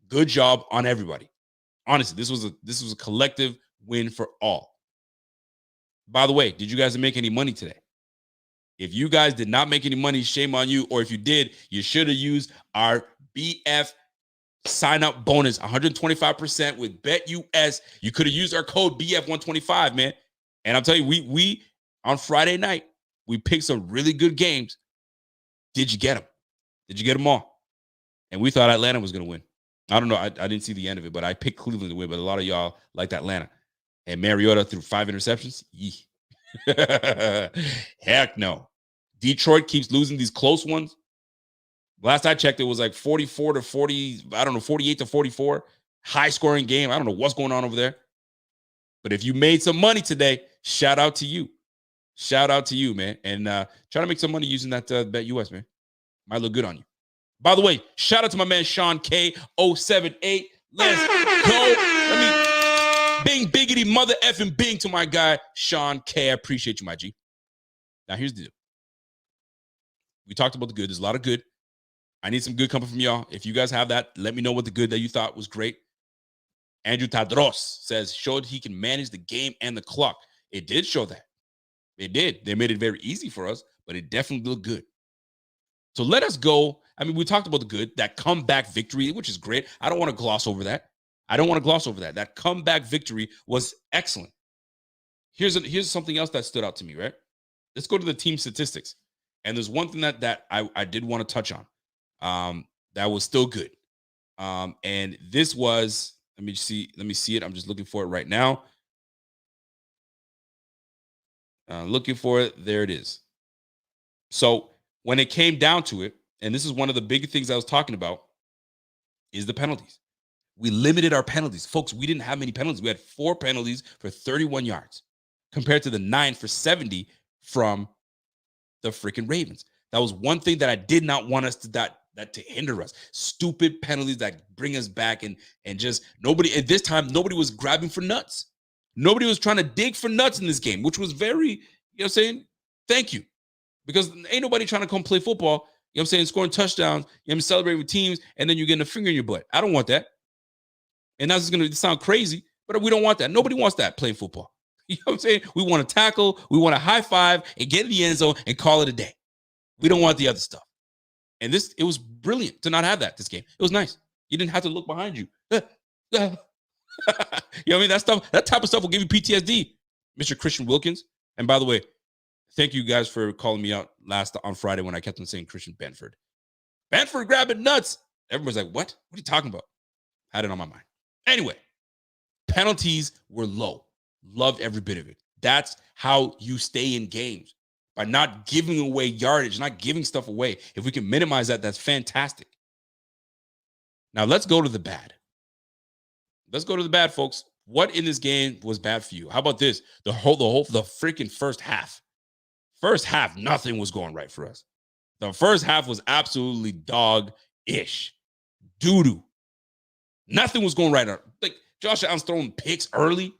Good job on everybody. Honestly, this was a collective win for all. By the way, did you guys make any money today? If you guys did not make any money, shame on you. Or if you did, you should have used our BF sign up bonus, 125% with BetUS. You could have used our code BF125, man. And I'm telling you, we on Friday night, we picked some really good games. Did you get them? Did you get them all? And we thought Atlanta was going to win. I don't know. I didn't see the end of it, but I picked Cleveland to win. But a lot of y'all liked Atlanta. And Mariota threw 5 interceptions. Yee. Heck no. Detroit keeps losing these close ones. Last I checked, it was like 44 to 40. I don't know, 48 to 44. High scoring game. I don't know what's going on over there. But if you made some money today, shout out to you. Shout out to you, man. And try to make some money using that BetUS, man. Might look good on you. By the way, shout out to my man Sean K078. Let's go. Let me bing biggity mother effing bing to my guy Sean K. I appreciate you, my G. Now here's the deal. We talked about the good. There's a lot of good. I need some good coming from y'all. If you guys have that, let me know what the good that you thought was great. Andrew Tadros says, showed he can manage the game and the clock. It did show that. It did. They made it very easy for us, but it definitely looked good. So let us go. I mean, we talked about the good, that comeback victory, which is great. I don't want to gloss over that. That comeback victory was excellent. Here's something else that stood out to me, right? Let's go to the team statistics. And there's one thing that I did want to touch on that was still good. And this was, let me see it. I'm just looking for it right now. Looking for it. There it is. So when it came down to it, and this is one of the big things I was talking about, is the penalties. We limited our penalties. Folks, we didn't have many penalties. We had 4 penalties for 31 yards compared to the 9 for 70 from the freaking Ravens. That was one thing that I did not want us to hinder us. Stupid penalties that bring us back and just nobody, at this time, nobody was grabbing for nuts. Nobody was trying to dig for nuts in this game, which was very, you know what I'm saying? Thank you. Because ain't nobody trying to come play football, you know what I'm saying, scoring touchdowns, you know what I'm celebrating with teams, and then you're getting a finger in your butt. I don't want that. And that's just going to sound crazy, but we don't want that. Nobody wants that playing football. You know what I'm saying? We want to tackle, we want to high five and get in the end zone and call it a day. We don't want the other stuff. And it was brilliant to not have that this game. It was nice. You didn't have to look behind you. You know what I mean? That type of stuff will give you PTSD, Mr. Christian Wilkins. And by the way, thank you guys for calling me out on Friday when I kept on saying Christian Benford. Benford grabbing nuts. Everyone's like, what? What are you talking about? Had it on my mind. Anyway, penalties were low. Loved every bit of it. That's how you stay in games, by not giving away yardage, not giving stuff away. If we can minimize that, that's fantastic. Now let's go to the bad. Let's go to the bad, folks. What in this game was bad for you? How about this? The freaking first half. First half, nothing was going right for us. The first half was absolutely dog-ish. Doo-doo. Nothing was going right. Like, Josh Allen's throwing picks early.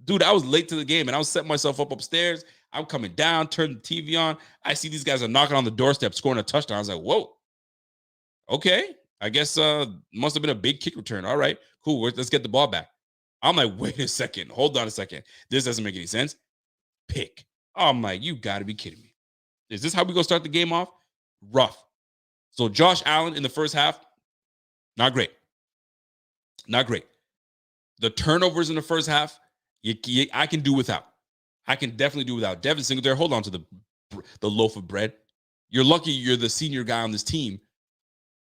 Dude, I was late to the game, and I was setting myself up upstairs. I'm coming down, turning the TV on. I see these guys are knocking on the doorstep, scoring a touchdown. I was like, whoa. Okay. I guess must have been a big kick return. All right, cool. Let's get the ball back. I'm like, wait a second. Hold on a second. This doesn't make any sense. Pick. I'm like, you got to be kidding me. Is this how we going to start the game off? Rough. So Josh Allen in the first half, not great. Not great. The turnovers in the first half, I can do without. I can definitely do without. Devin Singletary, hold on to the loaf of bread. You're lucky you're the senior guy on this team,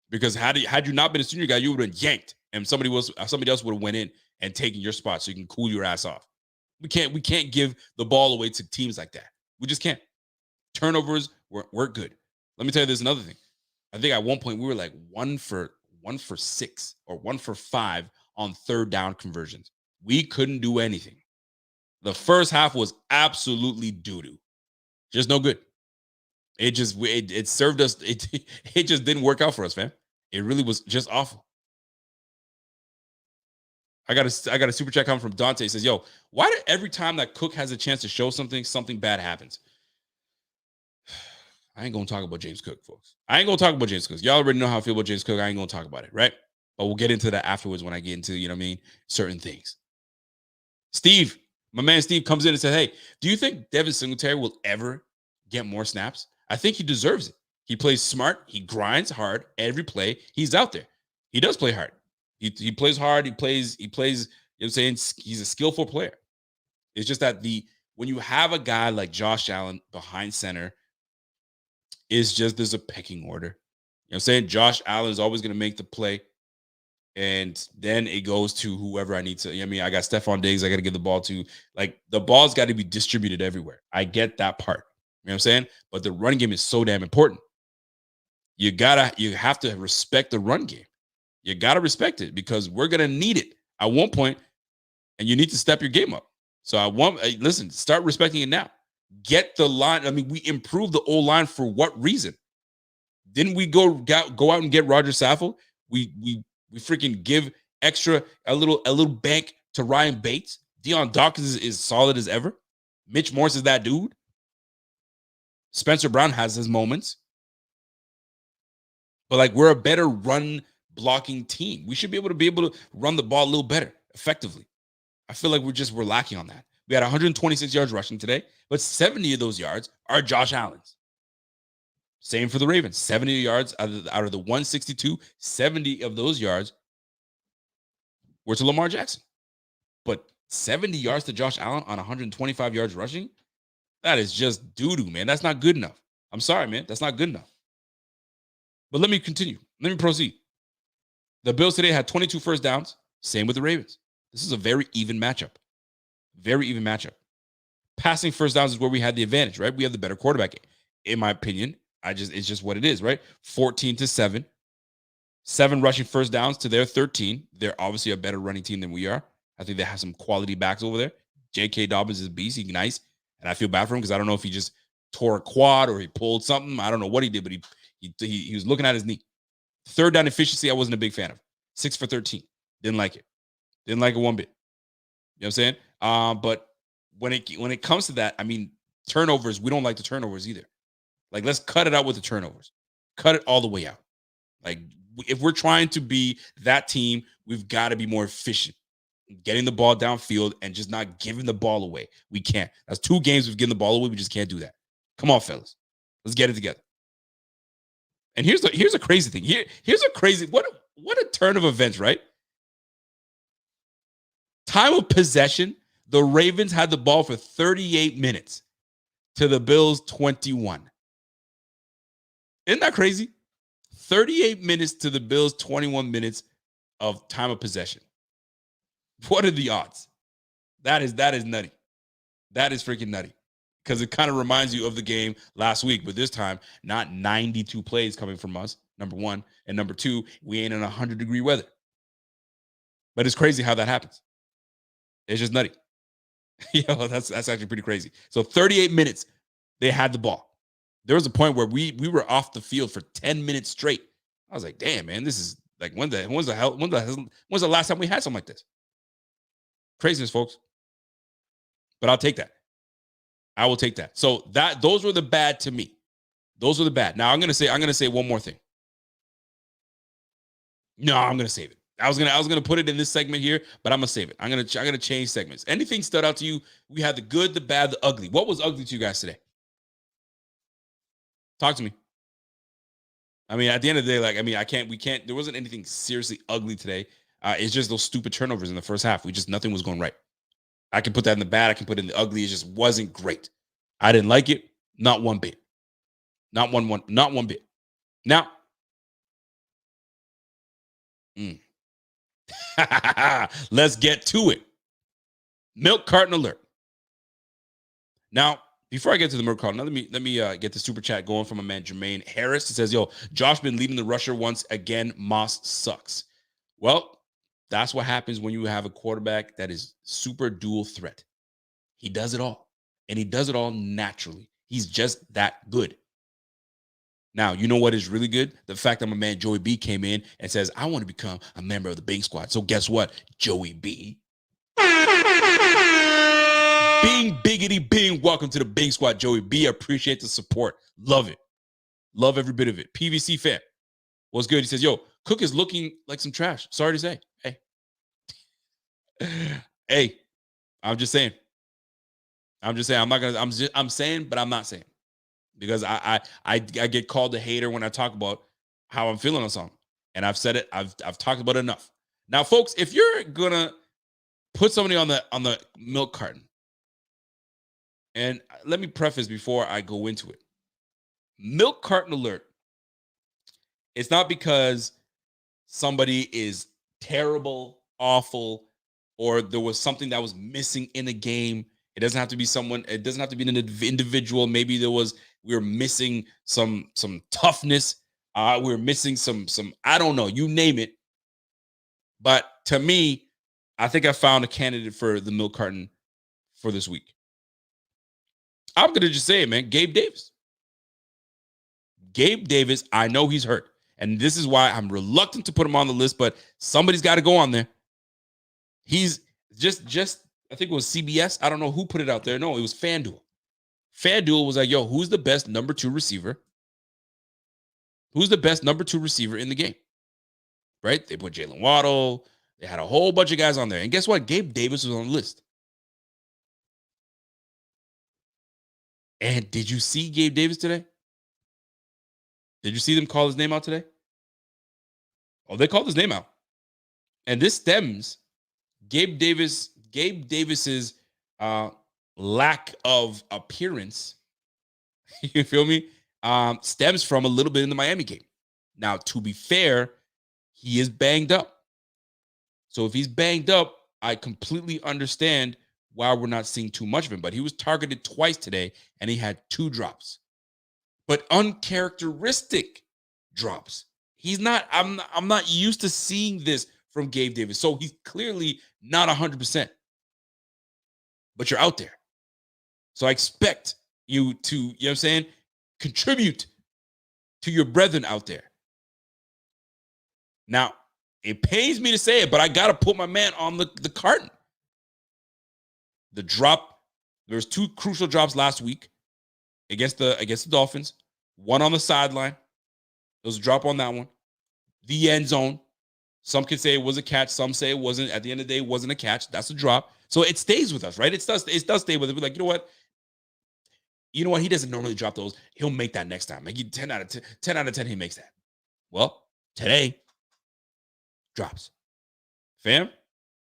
because had you not been a senior guy, you would have been yanked, and somebody else would have went in and taken your spot so you can cool your ass off. We can't give the ball away to teams like that. We just can't. Turnovers weren't good. Let me tell you, there's another thing. I think at one point we were like 1 for 6 or 1 for 5 on third down conversions. We couldn't do anything. The first half was absolutely doo-doo. Just no good. It served us. It just didn't work out for us, fam. It really was just awful. I got a super chat coming from Dante. He says, yo, why do every time that Cook has a chance to show something bad happens? I ain't going to talk about James Cook, folks. I ain't going to talk about James Cook. Y'all already know how I feel about James Cook. I ain't going to talk about it, right? But we'll get into that afterwards when I get into, you know what I mean, certain things. Steve, my man Steve comes in and says, hey, do you think Devin Singletary will ever get more snaps? I think he deserves it. He plays smart. He grinds hard every play. He's out there. He does play hard. He plays hard. He plays, you know what I'm saying? He's a skillful player. It's just that when you have a guy like Josh Allen behind center, it's just there's a pecking order. You know what I'm saying? Josh Allen is always going to make the play. And then it goes to whoever I need to. I mean, I got Stephon Diggs I got to give the ball to. Like, the ball's got to be distributed everywhere. I get that part. You know what I'm saying? But the run game is so damn important. You have to respect the run game. You got to respect it, because we're going to need it at one point, and you need to step your game up. So listen, start respecting it now. Get the line. I mean, we improved the O-line for what reason? Didn't we go out and get Roger Saffold? We freaking give a little bank to Ryan Bates. Deion Dawkins is solid as ever. Mitch Morse is that dude. Spencer Brown has his moments. But like, we're a better run blocking team. We should be able to run the ball a little better, effectively. I feel like we're lacking on that. We had 126 yards rushing today, but 70 of those yards are Josh Allen's. Same for the Ravens. 70 yards out of the 162, 70 of those yards were to Lamar Jackson. But 70 yards to Josh Allen on 125 yards rushing, that is just doo-doo, man. That's not good enough. I'm sorry, man. That's not good enough. But let me continue. Let me proceed. The Bills today had 22 first downs. Same with the Ravens. This is a very even matchup. Very even matchup. Passing first downs is where we had the advantage, right? We have the better quarterback, in my opinion. It's just what it is, right? 14-7. 7 rushing first downs to their 13. They're obviously a better running team than we are. I think they have some quality backs over there. J.K. Dobbins is a beast. He's nice. And I feel bad for him because I don't know if he just tore a quad or he pulled something. I don't know what he did, but he was looking at his knee. Third down efficiency, I wasn't a big fan of. 6 for 13. Didn't like it. Didn't like it one bit. You know what I'm saying? But when it comes to that, I mean, turnovers, we don't like the turnovers either. Like, let's cut it out with the turnovers. Cut it all the way out. Like, if we're trying to be that team, we've got to be more efficient. Getting the ball downfield and just not giving the ball away. We can't. That's 2 games we've given the ball away. We just can't do that. Come on, fellas. Let's get it together. And here's a crazy thing. Here's a crazy, what a turn of events, right? Time of possession, the Ravens had the ball for 38 minutes to the Bills 21. Isn't that crazy? 38 minutes to the Bills, 21 minutes of time of possession. What are the odds? That is nutty. That is freaking nutty. Because it kind of reminds you of the game last week, but this time, not 92 plays coming from us, number one. And number two, we ain't in 100-degree weather. But it's crazy how that happens. It's just nutty. That's actually pretty crazy. So 38 minutes, they had the ball. There was a point where we were off the field for 10 minutes straight. I was like, damn, man, this is like, when's the last time we had something like this? Craziness, folks. But I'll take that. I will take that. So those were the bad to me. Those were the bad. Now I'm gonna say one more thing. No, I'm gonna save it. I was gonna put it in this segment here, but I'm gonna save it. I'm gonna change segments. Anything stood out to you? We had the good, the bad, the ugly. What was ugly to you guys today? Talk to me. I mean, at the end of the day, like, I mean, we can't, there wasn't anything seriously ugly today. It's just those stupid turnovers in the first half. Nothing was going right. I can put that in the bad. I can put it in the ugly. It just wasn't great. I didn't like it. Not one bit. Not one bit. Now, let's get to it. Milk carton alert. Now, before I get to the milk carton, let me get the super chat going from a man Jermaine Harris. It says, "Yo, Josh been leading the rusher once again. Moss sucks." Well, that's what happens when you have a quarterback that is super dual threat. He does it all, and he does it all naturally. He's just that good. Now, you know what is really good? The fact that my man Joey B came in and says, "I want to become a member of the Bing Squad." So guess what, Joey B? Bing, biggity, bing. Welcome to the Bing Squad, Joey B. Appreciate the support. Love it. Love every bit of it. PVC fan. What's good? He says, "Yo, Cook is looking like some trash." Sorry to say. Hey. Hey, I'm just saying. I'm saying, but I'm not saying. Because I get called a hater when I talk about how I'm feeling on something. And I've said it, I've talked about it enough. Now, folks, if you're gonna put somebody on the milk carton, and let me preface before I go into it. Milk carton alert. It's not because somebody is terrible, awful, or there was something that was missing in a game. It doesn't have to be someone. It doesn't have to be an individual. Maybe we were missing some toughness. We were missing some I don't know. You name it. But to me, I think I found a candidate for the milk carton for this week. I'm gonna just say it, man. Gabe Davis. Gabe Davis. I know he's hurt, and this is why I'm reluctant to put him on the list. But somebody's got to go on there. He's just. I think it was CBS. I don't know who put it out there. No, it was FanDuel. FanDuel was like, "Yo, who's the best number 2 receiver? Who's the best number 2 receiver in the game?" Right? They put Jalen Waddle. They had a whole bunch of guys on there, and guess what? Gabe Davis was on the list. And did you see Gabe Davis today? Did you see them call his name out today? Oh, they called his name out. And this stems Gabe Davis's lack of appearance, you feel me? Stems from a little bit in the Miami game. Now, to be fair, he is banged up. So if he's banged up, I completely understand why we're not seeing too much of him. But he was targeted twice today, and he had 2 drops. But uncharacteristic drops. I'm not used to seeing this from Gabe Davis. So he's clearly not 100%. But you're out there. So I expect you to, you know what I'm saying, contribute to your brethren out there. Now, it pains me to say it, but I got to put my man on the carton. The drop, there was 2 crucial drops last week against the Dolphins. One on the sideline. There was a drop on that one. The end zone. Some can say it was a catch. Some say it wasn't. At the end of the day, it wasn't a catch. That's a drop. So it stays with us, right? It does stay with us. We're like, you know what? He doesn't normally drop those. He'll make that next time. Like 10 out of 10, he makes that. Well, today, drops. Fam,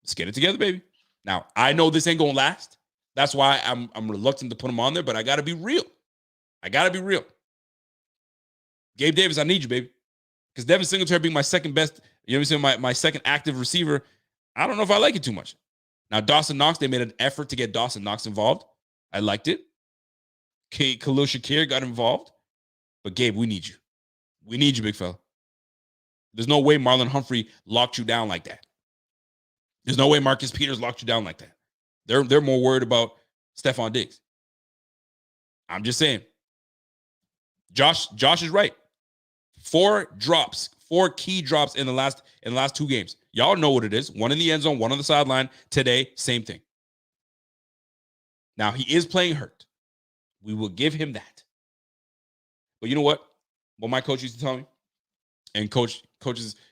let's get it together, baby. Now, I know this ain't gonna last. That's why I'm reluctant to put him on there, but I gotta be real. Gabe Davis, I need you, baby. Because Devin Singletary being my second best, you know what I'm saying, my second active receiver, I don't know if I like it too much. Now, Dawson Knox, they made an effort to get Dawson Knox involved. I liked it. Khalil Shakir got involved. But Gabe, we need you. We need you, big fella. There's no way Marlon Humphrey locked you down like that. There's no way Marcus Peters locked you down like that. They're more worried about Stephon Diggs. I'm just saying. Josh is right. 4 key drops in the last 2 games. Y'all know what it is. One in the end zone, one on the sideline. Today, same thing. Now, he is playing hurt. We will give him that. But you know what? What my coach used to tell me, and coaches,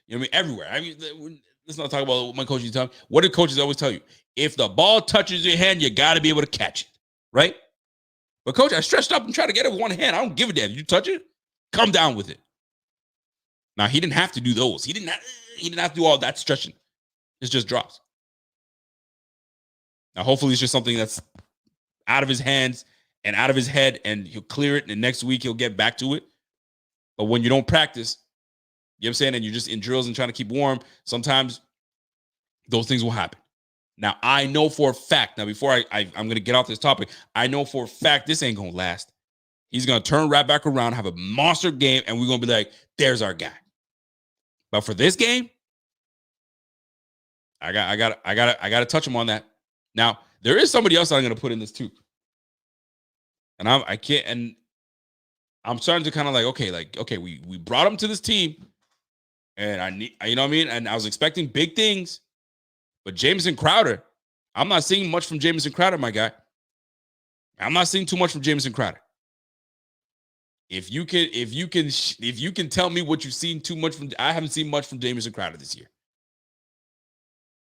you know what I mean, everywhere. I mean, let's not talk about what my coach used to tell me. What do coaches always tell you? If the ball touches your hand, you got to be able to catch it, right? But coach, I stretched up and tried to get it with one hand. I don't give a damn. You touch it, come down with it. Now he didn't have to do those. He didn't have to do all that stretching. It's just drops. Now hopefully it's just something that's out of his hands and out of his head, and he'll clear it. And next week he'll get back to it. But when you don't practice, you know what I'm saying, and you're just in drills and trying to keep warm, sometimes those things will happen. Now, I know for a fact, now before I'm going to get off this topic, I know for a fact this ain't going to last. He's going to turn right back around, have a monster game, and we're going to be like, there's our guy. But for this game, I got to touch him on that. Now, there is somebody else I'm going to put in this too. And I can't, and I'm starting to kind of like, okay, we brought him to this team, and you know what I mean? And I was expecting big things, but Jamison Crowder, I'm not seeing much from Jamison Crowder, my guy. I'm not seeing too much from Jamison Crowder. If you can tell me what you've seen too much from, I haven't seen much from Jamison Crowder this year.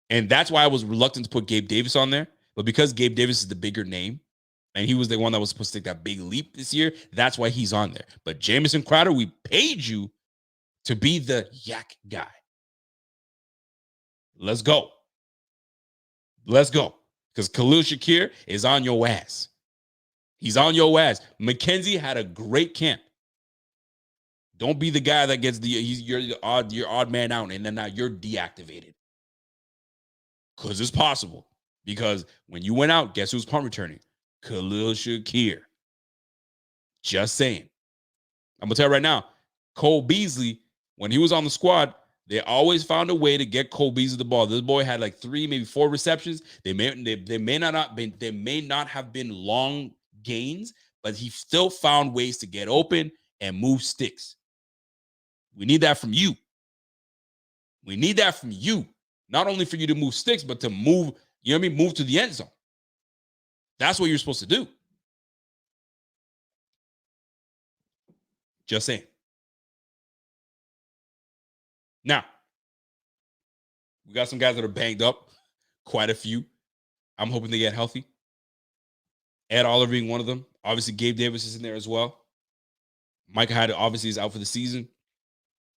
And that's why I was reluctant to put Gabe Davis on there. But because Gabe Davis is the bigger name, and he was the one that was supposed to take that big leap this year, that's why he's on there. But Jamison Crowder, we paid you to be the yak guy. Let's go. Let's go. Because Khalil Shakir is on your ass. He's on your ass. McKenzie had a great camp. Don't be the guy that gets you're odd man out, and then now you're deactivated. Because it's possible. Because when you went out, guess who's punt returning? Khalil Shakir. Just saying. I'm going to tell you right now, Cole Beasley, when he was on the squad, they always found a way to get Cole Beasley the ball. This boy had like 3, maybe 4 receptions. They may not have been long gains, but he still found ways to get open and move sticks. We need that from you. We need that from you. Not only for you to move sticks, but to move, you know what I mean? Move to the end zone. That's what you're supposed to do. Just saying. Now, we got some guys that are banged up, quite a few. I'm hoping they get healthy. Ed Oliver being one of them. Obviously, Gabe Davis is in there as well. Micah Hyde obviously is out for the season.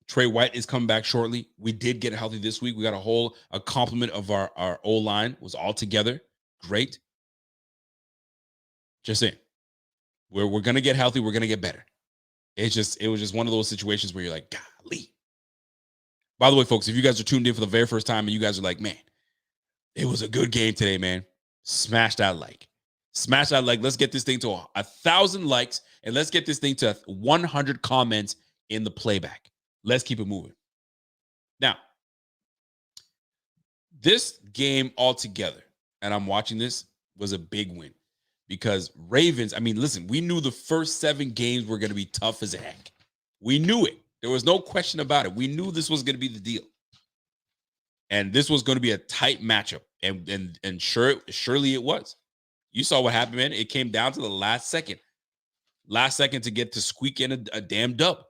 Trey White is coming back shortly. We did get healthy this week. We got a complement of our O-line was all together. Great. Just saying. We're going to get healthy. We're going to get better. It was just one of those situations where you're like, golly. By the way, folks, if you guys are tuned in for the very first time and you guys are like, man, it was a good game today, man. Smash that like. Smash that like. Let's get this thing to 1,000 likes, and let's get this thing to 100 comments in the playback. Let's keep it moving. Now, this game altogether, and I'm watching this, was a big win because Ravens, I mean, listen, we knew the first 7 games were going to be tough as heck. We knew it. There was no question about it. We knew this was going to be the deal. And this was going to be a tight matchup. And surely it was. You saw what happened, man. It came down to the last second. Last second to get to squeak in a damn dub.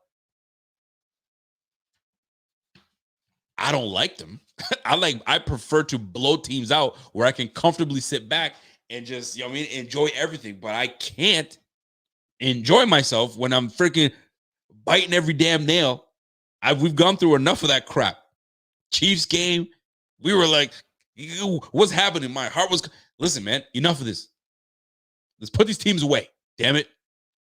I don't like them. I prefer to blow teams out where I can comfortably sit back and just, you know what I mean, enjoy everything. But I can't enjoy myself when I'm freaking biting every damn nail. We've gone through enough of that crap. Chiefs game, we were like, what's happening? My heart was, listen, man, enough of this. Let's put these teams away. Damn it.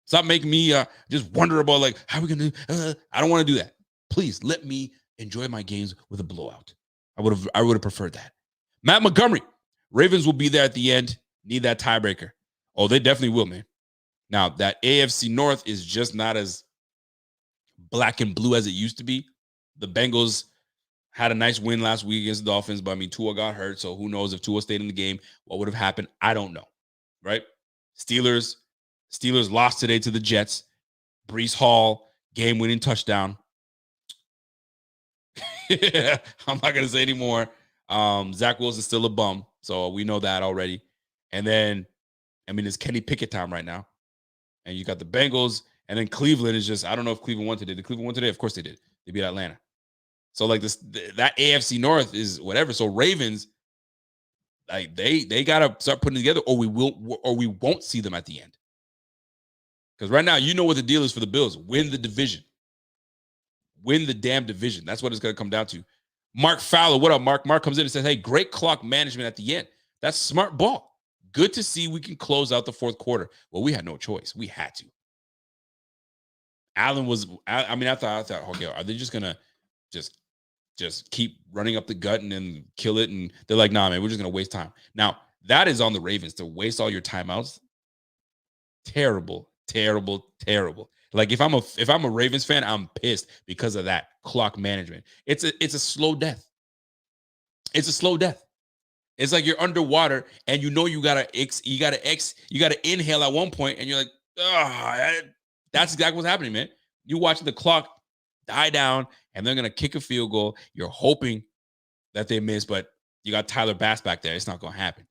Stop making me just wonder about like, how are we going to, I don't want to do that. Please let me enjoy my games with a blowout. I would have preferred that. Matt Montgomery, Ravens will be there at the end. Need that tiebreaker. Oh, they definitely will, man. Now, that AFC North is just not as black and blue as it used to be. The Bengals had a nice win last week against the Dolphins, but I mean, Tua got hurt, so who knows if Tua stayed in the game, what would have happened? I don't know, right? Steelers lost today to the Jets. Breece Hall, game-winning touchdown. I'm not going to say anymore. Zach Wilson's still a bum, so we know that already. And then, I mean, it's Kenny Pickett time right now. And you got the Bengals, and then Cleveland is just, I don't know if Cleveland won today. Did Cleveland win today? Of course they did. They beat Atlanta. So like that AFC North is whatever. So Ravens, like they gotta start putting together, or we won't see them at the end. Because right now, you know what the deal is for the Bills: win the division, win the damn division. That's what it's gonna come down to. Mark Fowler, what up, Mark? Mark comes in and says, "Hey, great clock management at the end. That's smart ball. Good to see we can close out the fourth quarter." Well, we had no choice. We had to. Allen was. I mean, I thought, okay, are they just gonna just keep running up the gut and then kill it? And they're like, nah, man, we're just going to waste time. Now, that is on the Ravens to waste all your timeouts. Terrible, terrible, terrible. Like if I'm a Ravens fan, I'm pissed because of that clock management. It's a slow death. It's a slow death. It's like you're underwater and you know you gotta inhale at one point and you're like, that's exactly what's happening, man. You watching the clock die down and they're gonna kick a field goal. You're hoping that they miss, but you got Tyler Bass back there. It's not gonna happen.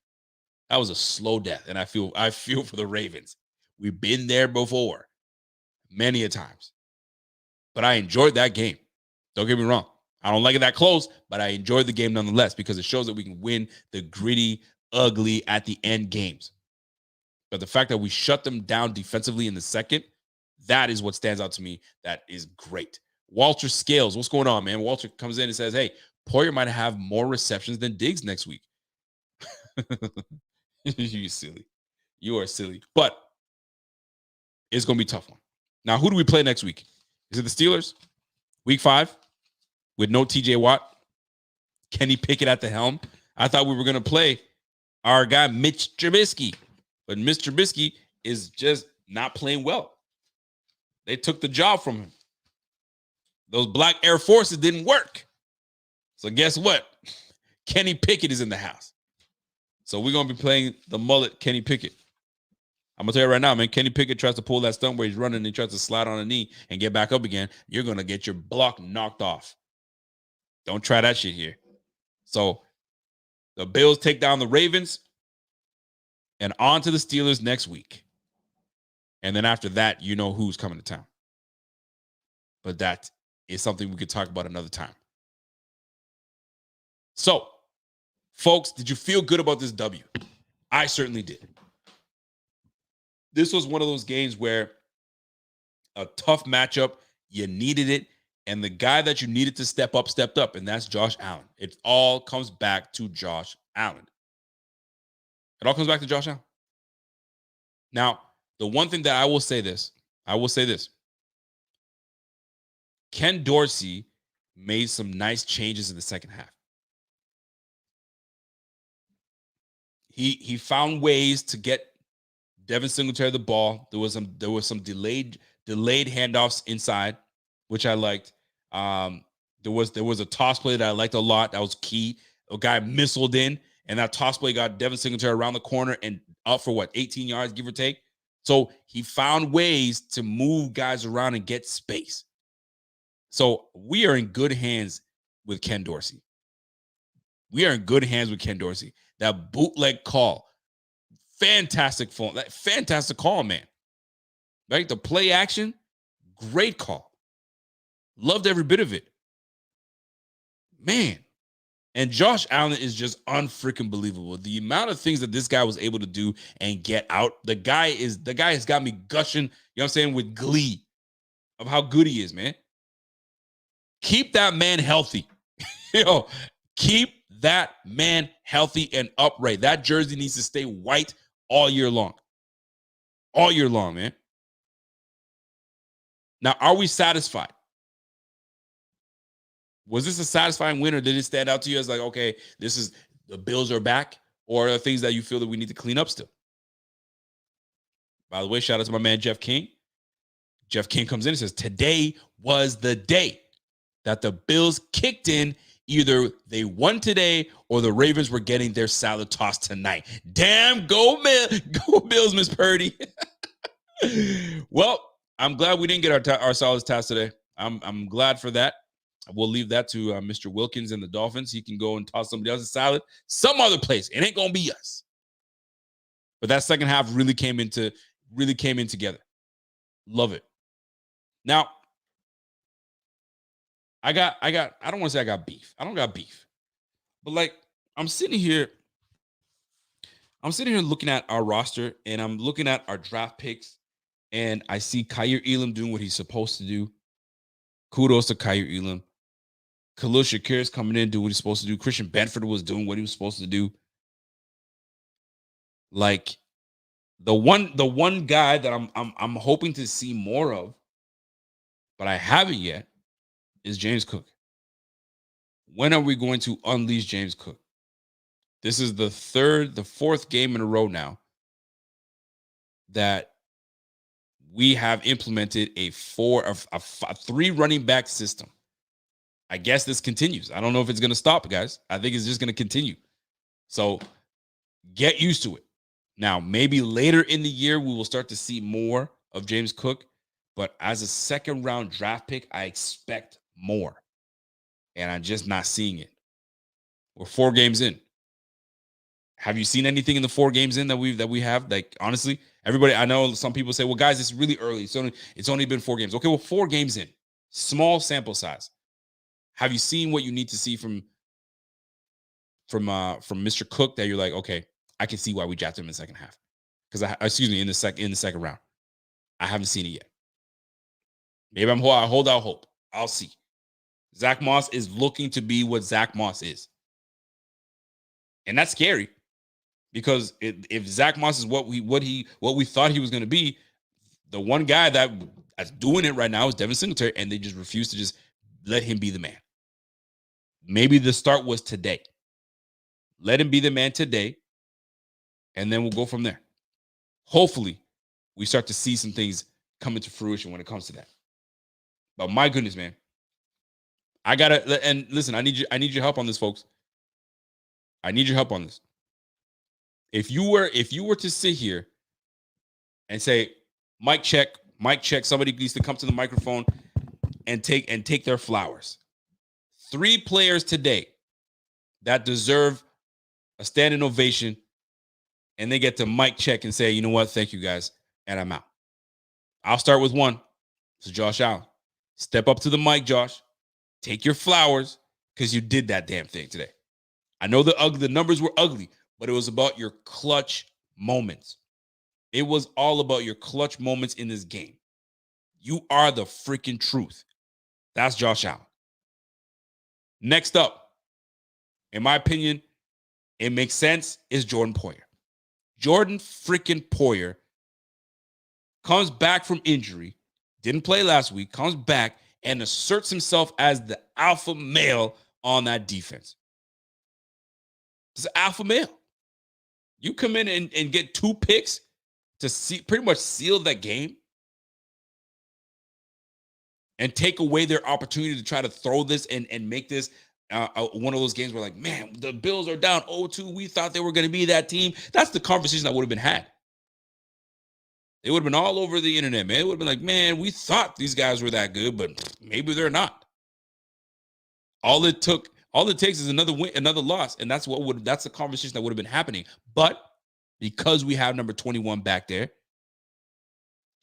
That was a slow death, and I feel for the Ravens. We've been there before, many a times. But I enjoyed that game. Don't get me wrong. I don't like it that close, but I enjoyed the game nonetheless because it shows that we can win the gritty, ugly at the end games. But the fact that we shut them down defensively in the second, that is what stands out to me. That is great. Walter Scales, what's going on, man? Walter comes in and says, hey, Poyer might have more receptions than Diggs next week. You silly. You are silly. But it's going to be a tough one. Now, who do we play next week? Is it the Steelers? Week 5 with no TJ Watt? Kenny Pickett at the helm? I thought we were going to play our guy, Mitch Trubisky. But Mitch Trubisky is just not playing well. They took the job from him. Those black Air Forces didn't work. So guess what? Kenny Pickett is in the house. So we're going to be playing the mullet Kenny Pickett. I'm going to tell you right now, man, Kenny Pickett tries to pull that stunt where he's running and he tries to slide on a knee and get back up again. You're going to get your block knocked off. Don't try that shit here. So the Bills take down the Ravens and on to the Steelers next week. And then after that, you know who's coming to town. But that is something we could talk about another time. So, folks, did you feel good about this W? I certainly did. This was one of those games where a tough matchup, you needed it, and the guy that you needed to step up, stepped up, and that's Josh Allen. It all comes back to Josh Allen. It all comes back to Josh Allen. Now, the one thing that I will say this. Ken Dorsey made some nice changes in the second half. He found ways to get Devin Singletary the ball. There was some delayed handoffs inside, which I liked. There was a toss play that I liked a lot. That was key. A guy missiled in, and that toss play got Devin Singletary around the corner and up for 18 yards, give or take. So he found ways to move guys around and get space. So we are in good hands with Ken Dorsey. That bootleg call, fantastic call, man. Right? The play action, great call. Loved every bit of it. Man. And Josh Allen is just unfreaking believable. The amount of things that this guy was able to do and get out, the guy has got me gushing, you know what I'm saying, with glee of how good he is, man. Keep that man healthy. Keep that man healthy and upright. That jersey needs to stay white all year long. All year long, man. Now, are we satisfied? Was this a satisfying win, or did it stand out to you as like, okay, this is the Bills are back, or are there things that you feel that we need to clean up still? By the way, shout out to my man, Jeff King. Jeff King comes in and says, today was the day that the Bills kicked in. Either they won today or the Ravens were getting their salad tossed tonight. Damn, go Bills, Miss Purdy. Well, I'm glad we didn't get our salads tossed today. I'm glad for that. We'll leave that to Mr. Wilkins and the Dolphins. He can go and toss somebody else's salad some other place. It ain't gonna be us. But that second half really came in together. Love it. Now, I don't want to say I got beef. I don't got beef. But like, I'm sitting here looking at our roster, and I'm looking at our draft picks, and I see Kyer Elam doing what he's supposed to do. Kudos to Kyer Elam. Khalil Shakir is coming in, doing what he's supposed to do. Christian Benford was doing what he was supposed to do. Like, the one guy that I'm hoping to see more of, but I haven't yet, is James Cook. When are we going to unleash James Cook? This is the fourth game in a row now that we have implemented a 3 running back system. I guess this continues. I don't know if it's going to stop, guys. I think it's just going to continue. So get used to it. Now, maybe later in the year, we will start to see more of James Cook. But as a second-round draft pick, I expect more. And I'm just not seeing it. We're 4 games in. Have you seen anything in the 4 games in that we have? Like, honestly, everybody, I know some people say, well, guys, it's really early. It's only been 4 games. Okay, well, 4 games in. Small sample size. Have you seen what you need to see from Mr. Cook that you're like, okay, I can see why we drafted him in the second half? Because in the second round. I haven't seen it yet. Maybe I hold out hope. I'll see. Zach Moss is looking to be what Zach Moss is. And that's scary. Because if Zach Moss is what we thought he was going to be, the one guy that's doing it right now is Devin Singletary, and they just refuse to just let him be the man. Maybe the start was today. Let him be the man today, and then we'll go from there. Hopefully, we start to see some things come into fruition when it comes to that. But my goodness, man, and listen, I need your help on this, folks. I need your help on this. If you were to sit here and say, mic check, somebody needs to come to the microphone and take their flowers. 3 players today that deserve a standing ovation, and they get to mic check and say, you know what, thank you guys, and I'm out. I'll start with one. This is Josh Allen. Step up to the mic, Josh. Take your flowers, because you did that damn thing today. I know the numbers were ugly, but it was about your clutch moments. It was all about your clutch moments in this game. You are the freaking truth. That's Josh Allen. Next up, in my opinion, it makes sense, is Jordan Poyer. Jordan freaking Poyer comes back from injury, didn't play last week, comes back and asserts himself as the alpha male on that defense. It's an alpha male. You come in and get 2 picks to pretty much seal that game and take away their opportunity to try to throw this and make this one of those games where, like, man, the Bills are down 0-2. We thought they were going to be that team. That's the conversation that would have been had. It would have been all over the internet, man. It would have been like, man, we thought these guys were that good, but maybe they're not. All it takes is another win, another loss, and that's the conversation that would have been happening. But because we have number 21 back there,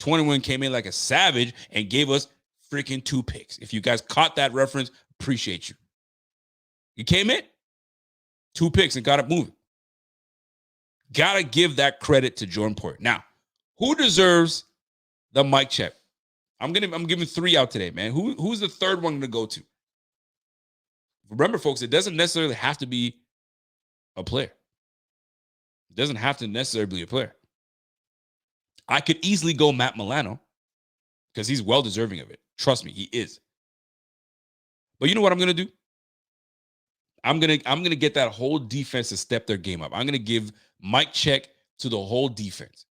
21 came in like a savage and gave us freaking 2 picks. If you guys caught that reference, appreciate you. You came in, 2 picks and got it moving. Gotta give that credit to Jordan Poyer. Now, who deserves the mic check? I'm giving 3 out today, man. Who's the third one to go to? Remember, folks, it doesn't necessarily have to be a player. It doesn't have to necessarily be a player. I could easily go Matt Milano because he's well deserving of it. Trust me, he is. But you know what I'm going to do? I'm gonna get that whole defense to step their game up. I'm gonna give mic check to the whole defense.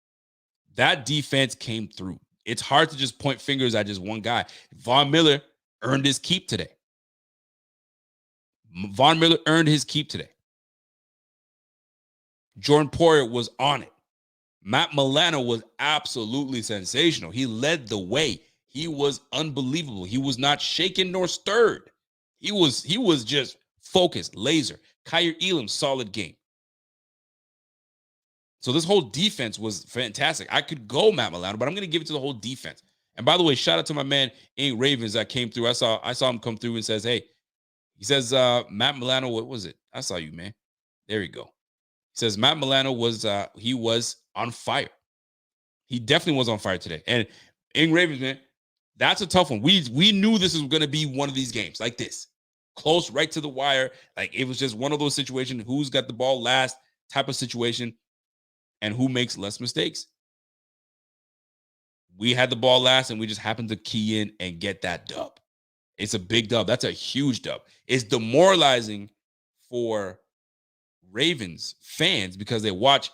That defense came through. It's hard to just point fingers at just one guy. Von Miller earned his keep today. Jordan Poyer was on it. Matt Milano was absolutely sensational. He led the way. He was unbelievable. He was not shaken nor stirred. He was just focused, laser. Kyer Elam, solid game. So this whole defense was fantastic. I could go Matt Milano, but I'm going to give it to the whole defense And by the way, shout out to my man Ink Ravens that came through. I saw him come through and says, hey, he says, Matt Milano, what was it? I saw you, man. There you go. He says Matt Milano was he was on fire. He definitely was on fire today. And Ink Ravens, man, that's a tough one. We knew this was going to be one of these games like this. Close, right to the wire. Like it was just one of those situations, who's got the ball last type of situation and who makes less mistakes. We had the ball last and we just happened to key in and get that dub. It's a big dub. That's a huge dub. It's demoralizing for Ravens fans because they watch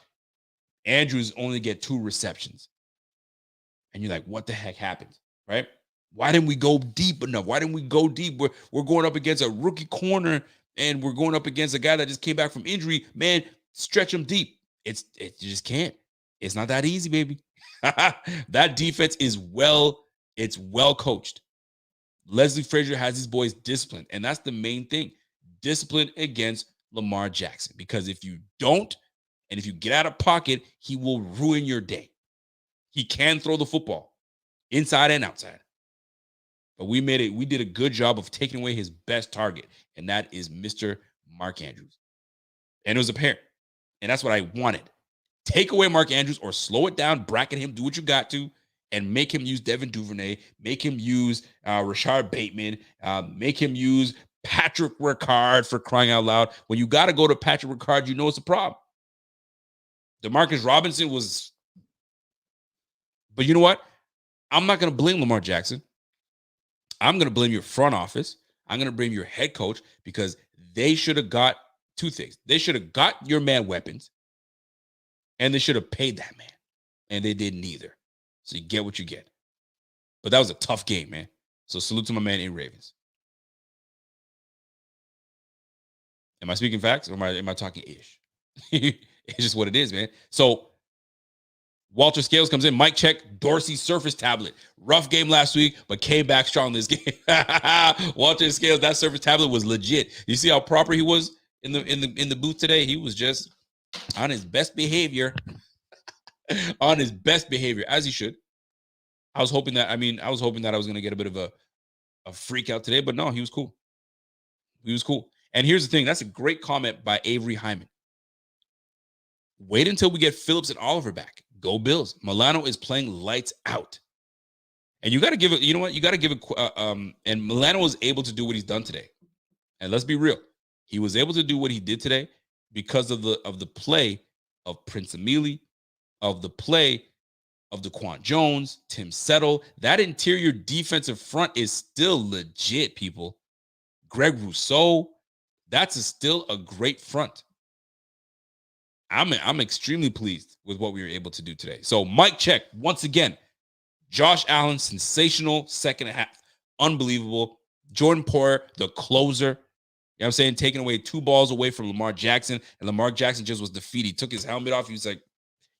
Andrews only get 2 receptions. And you're like, what the heck happened, right? Why didn't we go deep enough? Why didn't we go deep? We're going up against a rookie corner and we're going up against a guy that just came back from injury. Man, stretch him deep. You just can't. It's not that easy, baby. That defense is well coached. Leslie Frazier has his boys disciplined, and that's the main thing. Discipline against Lamar Jackson. Because if you don't, and if you get out of pocket, he will ruin your day. He can throw the football inside and outside. But we did a good job of taking away his best target, and that is Mr. Mark Andrews. And it was apparent. And that's what I wanted. Take away Mark Andrews or slow it down, bracket him, do what you got to, and make him use Devin Duvernay, make him use Rashard Bateman, make him use Patrick Ricard, for crying out loud. When you got to go to Patrick Ricard, you know it's a problem. Demarcus Robinson was... But you know what? I'm not going to blame Lamar Jackson. I'm going to blame your front office. I'm going to blame your head coach because they should have got 2 things. They should have got your man weapons, and they should have paid that man, and they didn't either. So you get what you get. But that was a tough game, man. So salute to my man in Ravens. Am I speaking facts or am I talking ish? It's just what it is, man. So Walter Scales comes in. Mike check. Dorsey Surface tablet. Rough game last week, but came back strong this game. Walter Scales, that Surface tablet was legit. You see how proper he was in the booth today? He was just on his best behavior. On his best behavior, as he should. I was hoping that I was going to get a bit of a freak out today, but no, he was cool. He was cool. And here's the thing. That's a great comment by Avery Hyman. Wait until we get Phillips and Oliver back. Go Bills. Milano is playing lights out. And you got to give it, you know what? You got to give it, and Milano was able to do what he's done today. And let's be real. He was able to do what he did today because of the play of Prince Emili, of the play of DaQuan Jones, Tim Settle. That interior defensive front is still legit, people. Greg Rousseau, that's still a great front. I'm extremely pleased with what we were able to do today. So Mike check once again. Josh Allen, sensational second half. Unbelievable. Jordan Poyer, the closer. You know what I'm saying? Taking away 2 balls away from Lamar Jackson. And Lamar Jackson just was defeated. He took his helmet off. He was like,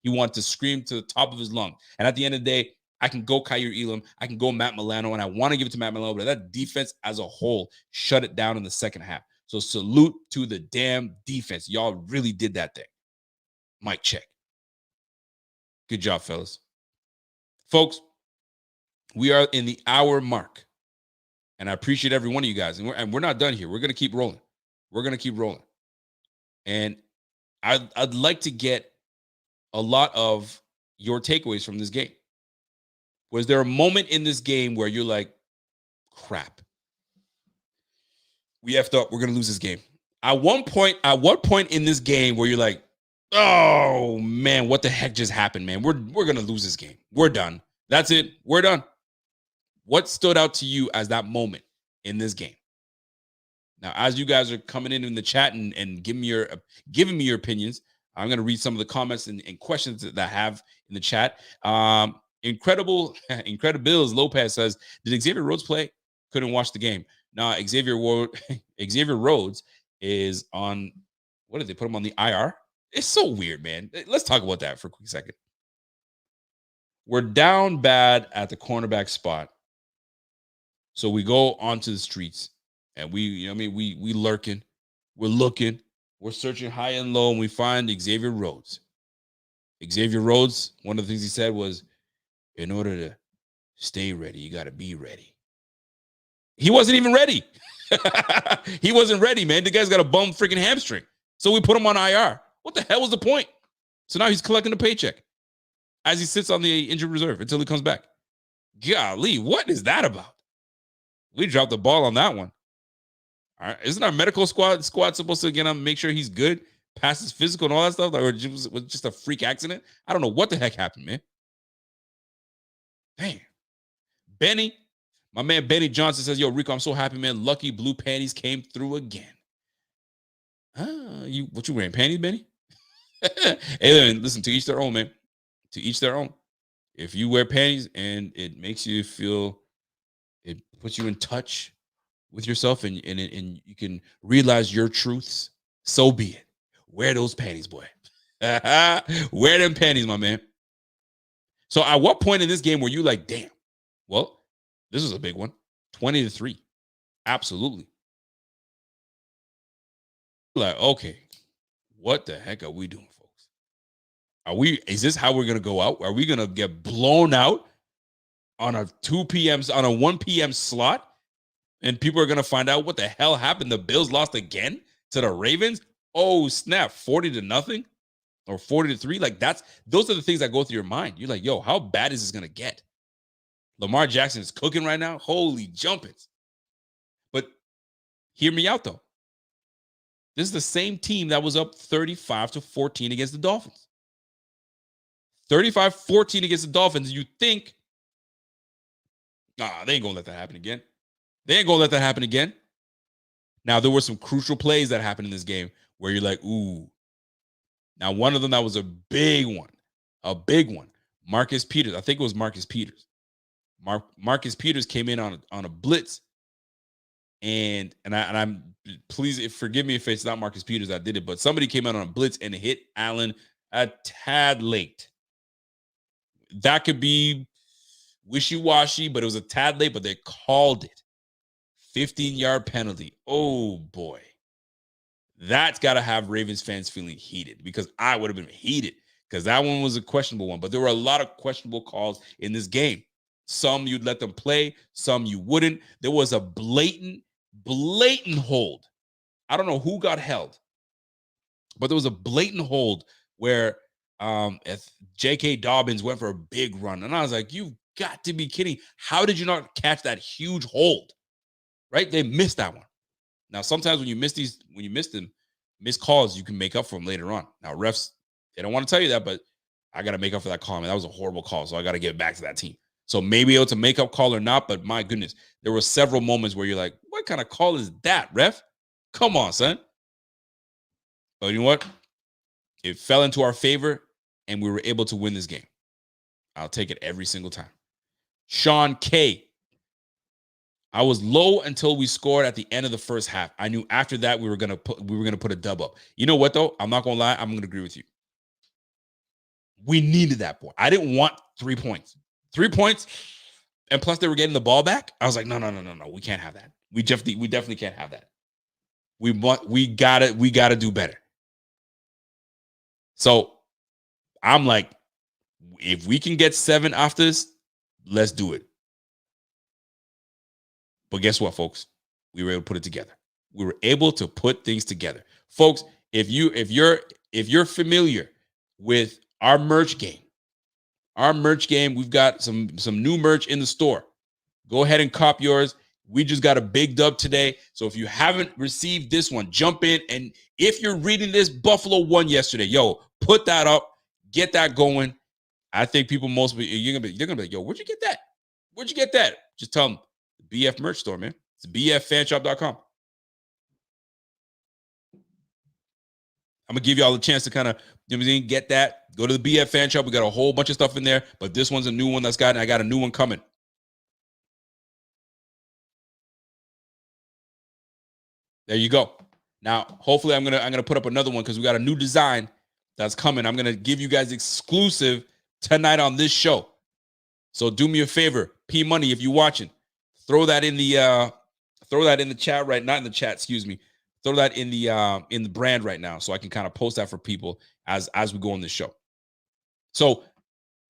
he wanted to scream to the top of his lung. And at the end of the day, I can go Kyer Elam. I can go Matt Milano. And I want to give it to Matt Milano. But that defense as a whole shut it down in the second half. So salute to the damn defense. Y'all really did that thing. Mike check. Good job, fellas. Folks, we are in the hour mark. And I appreciate every one of you guys. And we're not done here. We're going to keep rolling. We're going to keep rolling. And I'd like to get a lot of your takeaways from this game. Was there a moment in this game where you're like, crap, we effed up, we're going to lose this game? At what point in this game where you're like, oh, man, what the heck just happened, man? We're going to lose this game. We're done. That's it. We're done. What stood out to you as that moment in this game? Now, as you guys are coming in the chat and giving me your opinions, I'm going to read some of the comments and questions that I have in the chat. Incredibles Lopez says, did Xavier Rhodes play? Couldn't watch the game. No, Xavier Rhodes is on, what did they put him on the IR? It's so weird, man. Let's talk about that for a quick second. We're down bad at the cornerback spot. So we go onto the streets and we lurking, we're looking, we're searching high and low, and we find Xavier Rhodes. Xavier Rhodes, one of the things he said was, in order to Stay ready. You got to be ready. He wasn't even ready. He wasn't ready, man. The guy's got a bum freaking hamstring. So we put him on IR. What the hell was the point? So now he's collecting a paycheck as he sits on the injured reserve until he comes back. Golly, what is that about? We dropped the ball on that one. All right. Isn't our medical squad supposed to get him, make sure he's good, pass his physical and all that stuff? Or was it just a freak accident? I don't know what the heck happened, man. Damn. Benny, my man Benny Johnson says, yo, Rico, I'm so happy, man. Lucky blue panties came through again. What you wearing, panties, Benny? Hey, listen, to each their own, man. To each their own. If you wear panties and it makes you feel, it puts you in touch with yourself and you can realize your truths, so be it. Wear those panties, boy. Wear them panties, my man. So at what point in this game were you like, damn, well, this is a big one. 20-3. Absolutely. Like, okay, what the heck are we doing, folks? Is this how we're going to go out? Are we going to get blown out on a 2 p.m., on a 1 p.m. slot? And people are going to find out what the hell happened. The Bills lost again to the Ravens. Oh, snap. 40-0 or 40-3. Like those are the things that go through your mind. You're like, yo, how bad is this going to get? Lamar Jackson is cooking right now. Holy jumpins. But hear me out, though. This is the same team that was up 35-14 against the Dolphins. 35-14 against the Dolphins. You think, they ain't going to let that happen again. They ain't going to let that happen again. Now, there were some crucial plays that happened in this game where you're like, ooh. Now, one of them that was a big one. Marcus Peters. I think it was Marcus Peters. Marcus Peters came in on a blitz. And I'm please forgive me if it's not Marcus Peters that did it, but somebody came out on a blitz and hit Allen a tad late. That could be wishy-washy, but it was a tad late, but they called it. 15-yard penalty. Oh boy. That's got to have Ravens fans feeling heated, because I would have been heated because that one was a questionable one, but there were a lot of questionable calls in this game. Some you'd let them play, some you wouldn't. There was a blatant hold. I don't know who got held, but there was a blatant hold where J.K. Dobbins went for a big run. And I was like, you've got to be kidding. How did you not catch that huge hold? Right? They missed that one. Now, sometimes when you miss them, missed calls, you can make up for them later on. Now, refs, they don't want to tell you that, but I got to make up for that call. Man, that was a horrible call, so I got to get back to that team. So maybe it's a make-up call or not, but my goodness, there were several moments where you're like, what kind of call is that, ref? Come on, son. But you know what? It fell into our favor, and we were able to win this game. I'll take it every single time. Sean K. I was low until we scored at the end of the first half. I knew after that we were gonna put a dub up. You know what though? I'm not gonna lie. I'm gonna agree with you. We needed that point. I didn't want 3 points. 3 points, and plus they were getting the ball back. I was like, no. We can't have that. We definitely can't have that. We gotta do better. So I'm like, if we can get 7 after this, let's do it. But guess what, folks? We were able to put it together. We were able to put things together. Folks, if you're familiar with our merch game, we've got some new merch in the store. Go ahead and cop yours. We just got a big dub today. So if you haven't received this one, jump in. And if you're reading this, Buffalo won yesterday. Yo, put that up. Get that going. I think people you're gonna be like, yo, where'd you get that? Where'd you get that? Just tell them. BF merch store, man. It's bffanshop.com. I'm gonna give y'all a chance to kind of get that. Go to the BF fan shop. We got a whole bunch of stuff in there, but this one's a new one I got a new one coming. There you go. Now, hopefully I'm gonna put up another one because we got a new design that's coming. I'm gonna give you guys exclusive tonight on this show. So do me a favor, P Money, if you're watching. Throw that in the chat right, not in the chat, excuse me. Throw that in the brand right now so I can kind of post that for people as we go on this show. So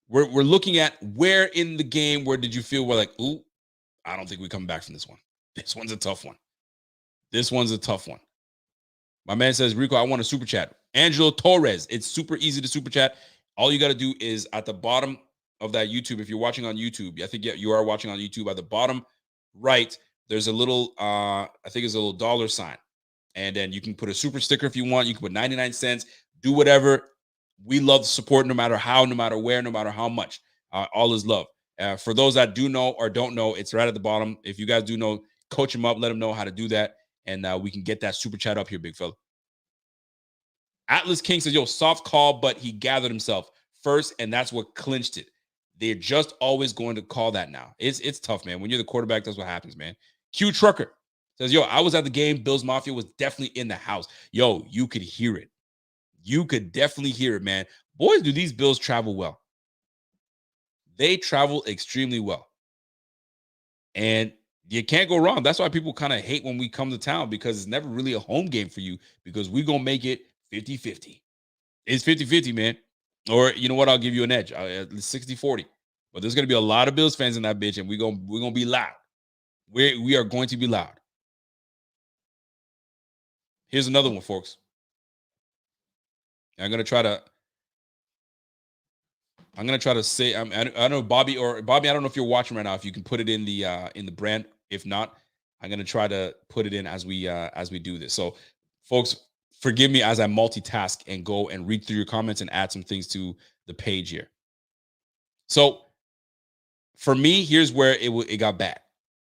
we're looking at where in the game, where did you feel we're like, ooh, I don't think we're coming back from this one. This one's a tough one. This one's a tough one. My man says, Rico, I want a super chat. Angelo Torres, it's super easy to super chat. All you got to do is at the bottom of that YouTube, if you're watching on YouTube, I think you are watching on YouTube, at the bottom right, there's a little, I think it's a little dollar sign. And then you can put a super sticker if you want. You can put 99 cents, do whatever. We love the support no matter how, no matter where, no matter how much. All is love. For those that do know or don't know, it's right at the bottom. If you guys do know, coach them up, let them know how to do that. And we can get that super chat up here, big fella. Atlas King says, yo, soft call, but he gathered himself first, and that's what clinched it. They're just always going to call that now. It's tough, man. When you're the quarterback, that's what happens, man. Q Trucker says, yo, I was at the game. Bills Mafia was definitely in the house. Yo, you could hear it. You could definitely hear it, man. Boys, do these Bills travel well. They travel extremely well. And you can't go wrong. That's why people kind of hate when we come to town, because it's never really a home game for you, because we're going to make it 50-50. It's 50-50, man. Or you know what? I'll give you an edge. 60-40. But there's going to be a lot of Bills fans in that bitch, and we're going to be loud. We are going to be loud. Here's another one, folks. I'm going to try to say, I don't know, Bobby, I don't know if you're watching right now, if you can put it in the brand. If not, I'm going to try to put it in as we do this. So folks, forgive me as I multitask and go and read through your comments and add some things to the page here. So for me, here's where it got bad,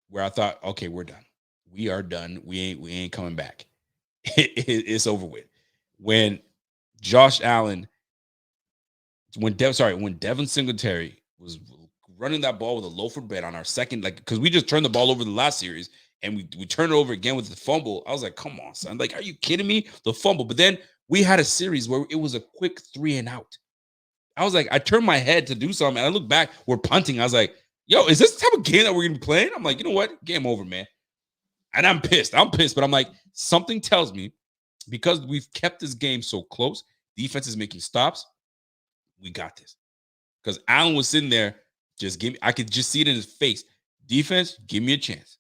where I thought, okay, we're done. We are done. We ain't coming back. It's over with. When Josh Allen, when Devin Singletary was running that ball with a loaf of bread on our second, because we just turned the ball over the last series and we turned it over again with the fumble. I was like, come on, son. Like, are you kidding me? The fumble. But then we had a series where it was a quick 3 and out. I was like, I turned my head to do something and I look back, we're punting. I was like, yo, is this the type of game that we're going to be playing? I'm like, you know what? Game over, man. And I'm pissed, but I'm like, something tells me, because we've kept this game so close, defense is making stops, we got this. Because Allen was sitting there, I could just see it in his face. Defense, give me a chance.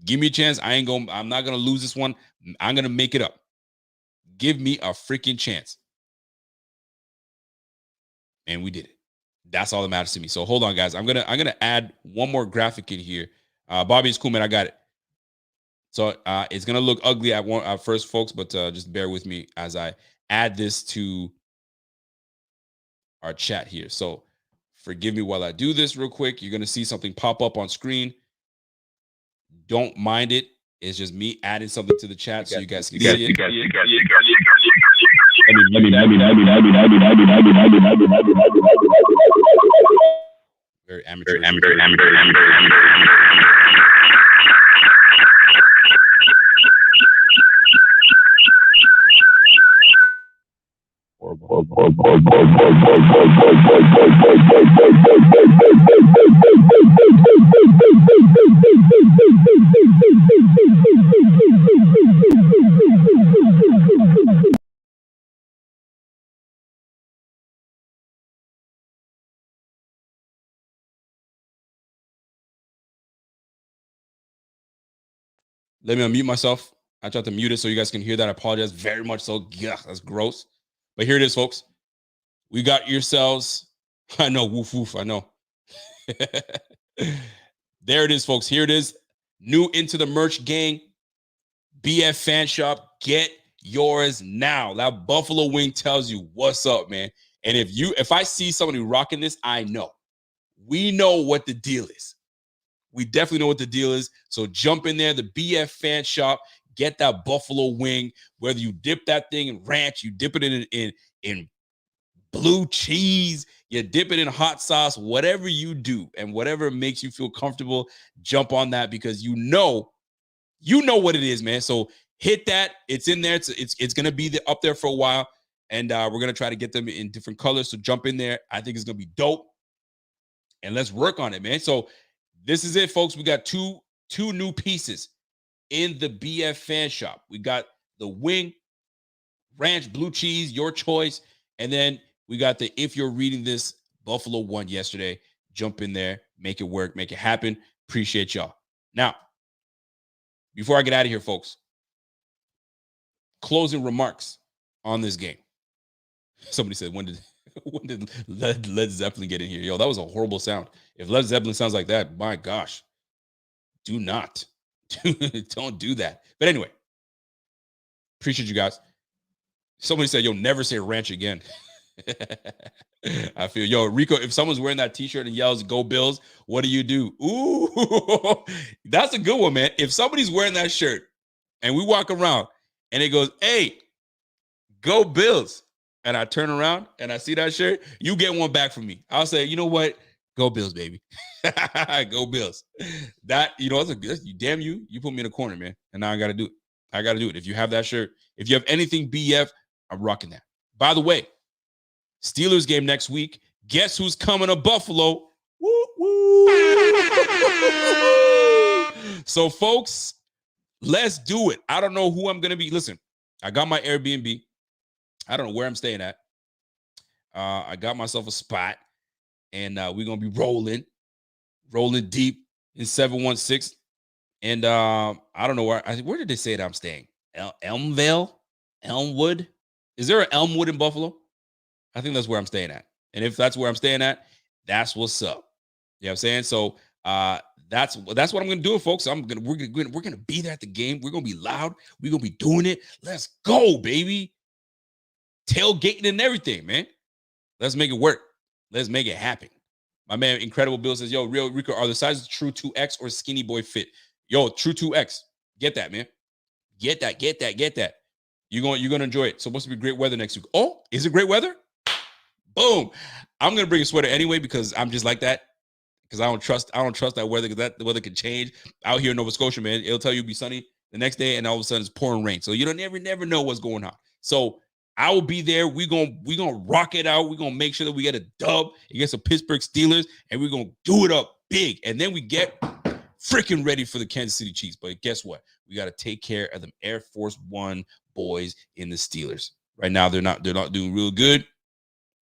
Give me a chance. I'm not gonna lose this one. I'm gonna make it up. Give me a freaking chance. And we did it. That's all that matters to me. So hold on, guys. I'm gonna add one more graphic in here. Bobby, it's cool, man. I got it. So it's gonna look ugly at first, folks, but just bear with me as I add this to our chat here. So forgive me while I do this real quick. You're going to see something pop up on screen. Don't mind it. It's just me adding something to the chat so you guys can see it. Very amateur. Let me unmute myself. I tried to mute it so you guys can hear that. I apologize very much so. Yeah, that's gross. But here it is, folks. We got yourselves. I know, woof, woof, I know. There it is, folks. Here it is. New into the merch gang. BF Fan Shop. Get yours now. That buffalo wing tells you what's up, man. And if I see somebody rocking this, I know. We know what the deal is. We definitely know what the deal is. So jump in there, the BF Fan Shop, get that buffalo wing. Whether you dip that thing in ranch, you dip it in blue cheese, you dip it in hot sauce, whatever you do and whatever makes you feel comfortable, jump on that, because you know what it is, man. So hit that. It's in there. It's going to be up there for a while, and we're going to try to get them in different colors. So jump in there. I think it's going to be dope, and let's work on it, man. So this is it, folks. We got two new pieces in the BF Fan Shop. We got the wing, ranch, blue cheese, your choice. And then we got the if you're reading this Buffalo won yesterday. Jump in there, make it work, make it happen. Appreciate y'all. Now, before I get out of here, folks, closing remarks on this game. Somebody said, when did Led Zeppelin get in here? Yo, that was a horrible sound. If Led Zeppelin sounds like that, my gosh, do not. Don't do that. But anyway, appreciate you guys. Somebody said, you'll never say ranch again. I feel, yo, Rico, if someone's wearing that t-shirt and yells, go Bills, what do you do? Ooh, that's a good one, man. If somebody's wearing that shirt and we walk around and it goes, hey, go Bills, and I turn around and I see that shirt, you get one back from me. I'll say, you know what? Go Bills, baby. Go Bills. That, you know, that's a good, damn you put me in a corner, man. And now I got to do it. I got to do it. If you have that shirt, if you have anything BF, I'm rocking that. By the way, Steelers game next week. Guess who's coming to Buffalo? Woo, woo. So, folks, let's do it. I don't know who I'm going to be. Listen, I got my Airbnb. I don't know where I'm staying at. I got myself a spot, and we're going to be rolling deep in 716. And I don't know where did they say that I'm staying? Elmwood? Is there an Elmwood in Buffalo? I think that's where I'm staying at. And if that's where I'm staying at, that's what's up. You know what I'm saying? So that's what I'm gonna do, folks. We're gonna be there at the game. We're gonna be loud. We're gonna be doing it. Let's go, baby. Tailgating and everything, man. Let's make it work. Let's make it happen. My man, Incredible Bill says, yo, Real Rico, are the sizes true 2X or skinny boy fit? Yo, true 2X. Get that, man. Get that. You're gonna enjoy it. So supposed to be great weather next week. Oh, is it great weather? Boom. I'm gonna bring a sweater anyway because I'm just like that. Because I don't trust that weather, because that the weather can change. Out here in Nova Scotia, man, it'll tell you it'll be sunny the next day, and all of a sudden it's pouring rain. So you don't never know what's going on. So I will be there. We're gonna rock it out. We're gonna make sure that we get a dub against the Pittsburgh Steelers, and we're gonna do it up big. And then we get freaking ready for the Kansas City Chiefs. But guess what? We got to take care of them Air Force One boys in the Steelers. Right now, they're not doing real good.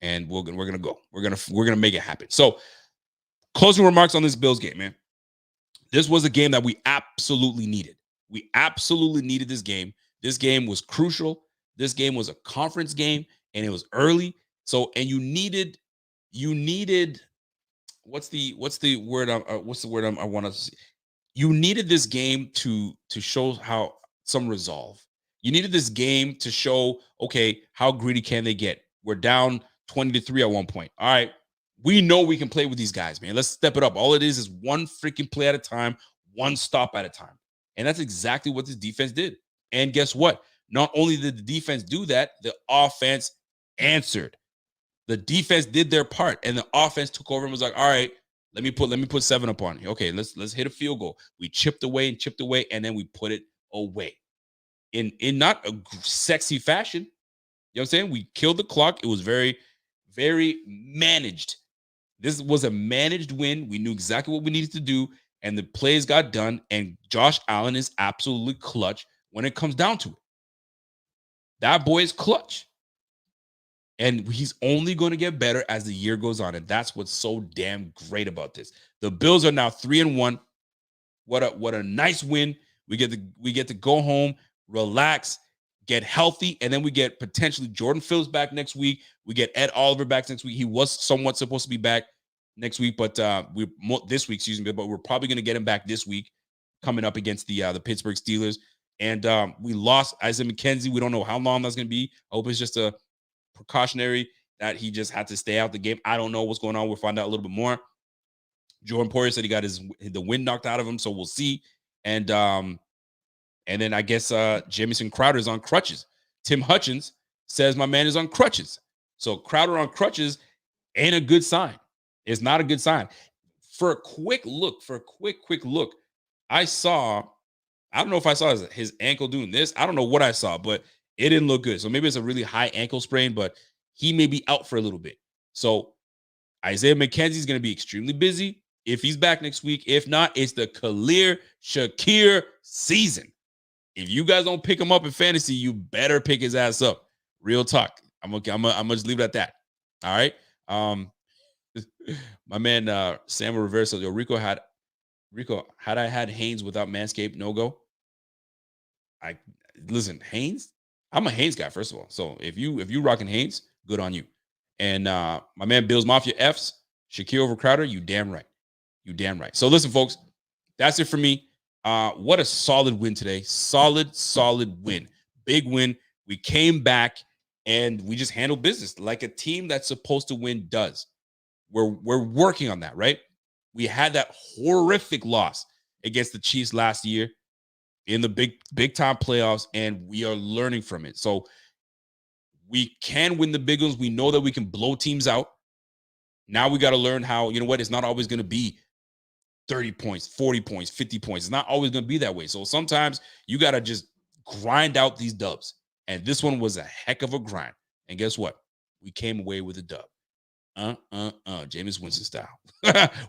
And we're gonna go. We're gonna make it happen. So, closing remarks on this Bills game, man. This was a game that we absolutely needed. We absolutely needed this game. This game was crucial. This game was a conference game, and it was early. So, and you needed. What's the word? I want to see. You needed this game to show how some resolve. You needed this game to show, okay, how greedy can they get? We're down 20-3 at one point. All right. We know we can play with these guys, man. Let's step it up. All it is one freaking play at a time, one stop at a time. And that's exactly what this defense did. And guess what? Not only did the defense do that, the offense answered. The defense did their part, and the offense took over and was like, all right, let me put 7 up on you. Okay, let's hit a field goal. We chipped away, and then we put it away. In not a sexy fashion. You know what I'm saying? We killed the clock. It was very, very managed. This was a managed win. We knew exactly what we needed to do, and the plays got done, and Josh Allen is absolutely clutch when it comes down to it. That boy is clutch. And he's only going to get better as the year goes on, and that's what's so damn great about this. The Bills are now 3-1. What a nice win. We get to go home, relax, get healthy, and then we get potentially Jordan Phillips back next week. We get Ed Oliver back next week. He was somewhat supposed to be back next week, but this week, but we're probably going to get him back this week, coming up against the Pittsburgh Steelers. And we lost Isaiah McKenzie. We don't know how long that's going to be. I hope it's just a precautionary that he just had to stay out the game. I don't know what's going on. We'll find out a little bit more. Jordan Poyer said he got the wind knocked out of him, so we'll see. And then I guess Jamison Crowder is on crutches. Tim Hutchins says my man is on crutches. So Crowder on crutches ain't a good sign. It's not a good sign. For a quick look, I don't know if I saw his ankle doing this. I don't know what I saw, but it didn't look good. So maybe it's a really high ankle sprain, but he may be out for a little bit. So Isaiah McKenzie is going to be extremely busy if he's back next week. If not, it's the Khalil Shakir season. If you guys don't pick him up in fantasy, you better pick his ass up. Real talk. I'm gonna just leave it at that. All right. My man Samuel Rivera says, yo, Rico, had I had Haynes without Manscaped, no go. I listen, Haynes, I'm a Haynes guy, first of all. So if you rocking Haynes, good on you. And my man Bills Mafia F's, Shaquille Overcrowder, you damn right. You damn right. So listen, folks, that's it for me. What a solid win today. Solid win. Big win. We came back and we just handled business like a team that's supposed to win does. We're working on that, right? We had that horrific loss against the Chiefs last year in the big time playoffs, and we are learning from it. So we can win the big ones. We know that we can blow teams out. Now we got to learn how, you know what, it's not always going to be 30 points, 40 points, 50 points. It's not always going to be that way. So sometimes you got to just grind out these dubs. And this one was a heck of a grind. And guess what? We came away with a dub. Jameis Winston style.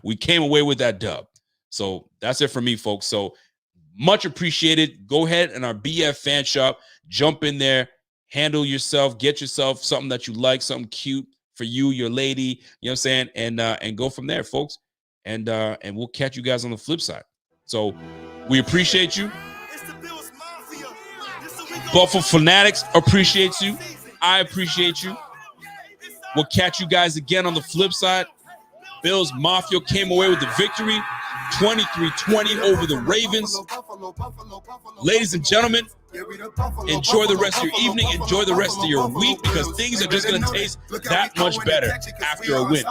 We came away with that dub. So that's it for me, folks. So much appreciated. Go ahead and our BF fan shop, jump in there, handle yourself, get yourself something that you like, something cute for you, your lady, you know what I'm saying? And go from there, folks. And we'll catch you guys on the flip side. So we appreciate you. Buffalo Fanatics appreciates you. I appreciate you. We'll catch you guys again on the flip side. Bills Mafia came away with the victory, 23-20 over the Ravens. Ladies and gentlemen, enjoy the rest of your evening. Enjoy the rest of your week, because things are just going to taste that much better after a win.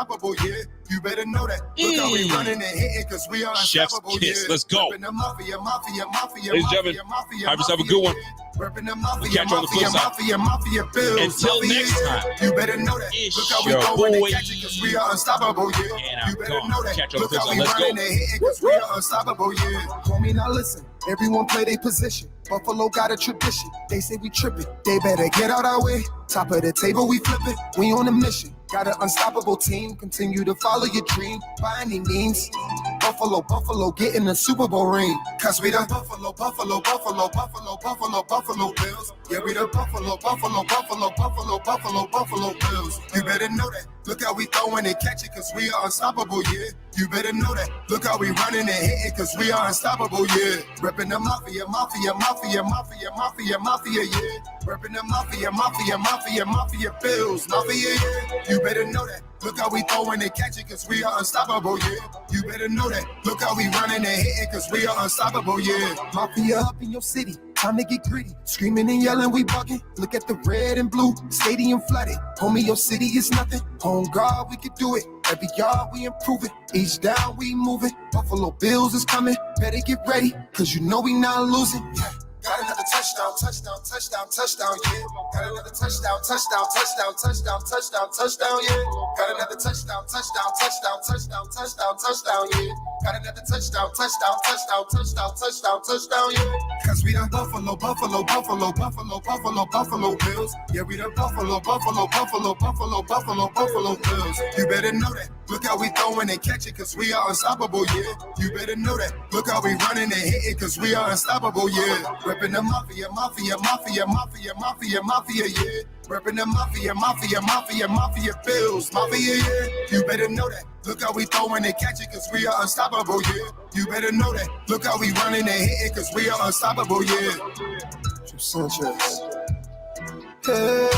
You better know that. Look how we running and hitting, because we are Chef's kiss. Let's go. Ladies and gentlemen, have yourself a good one. We'll catch you on the flip side. Until next time, you better know that. Look how we going and catch it, because we are unstoppable, yeah. You better know that. Look how we running and hitting, because we are unstoppable, yeah. Homie, now listen. Everyone play their position. Buffalo got a tradition. They say we tripping. They better get out our way. Top of the table, we flipping. We on a mission. Got an unstoppable team. Continue to follow your dream by any means. Buffalo, get in the Super Bowl ring. Cause we the Buffalo Bills. Yeah, we the Buffalo Bills. You better know that. Look how we throwing and catch it, cause we are unstoppable, yeah. You better know that. Look how we running and hitting, cause we are unstoppable, yeah. Reppin' the mafia, yeah. Reppin' the mafia Bills, mafia, yeah. You better know that. Look how we throwing and catch it, cause we are unstoppable, yeah. You better know that. Look how we running and hitting, cause we are unstoppable, yeah. Mafia up in your city. Time to get gritty, screaming and yelling, we bugging. Look at the red and blue, stadium flooded. Homie, your city is nothing. On God, we can do it. Every yard we improve it. Each down we move it. Buffalo Bills is coming. Better get ready, cause you know we not losing. Yeah. Got another touchdown, yeah. Got another touchdown, yeah. Got another touchdown, yeah. Got another touchdown, yeah. Cause we the Buffalo Bills. Yeah, we the Buffalo Bills. You better know that. Look how we throwing and catch it, cause we are unstoppable, yeah. You better know that. Look how we running and hitting, cause we are unstoppable, yeah. Reppin' the mafia, yeah. Reppin' the mafia Bills, mafia, yeah. You better know that. Look how we throwing and catch it, cause we are unstoppable, yeah. You better know that. Look how we running and hitting, cause we are unstoppable, yeah. Sanchez. Hey.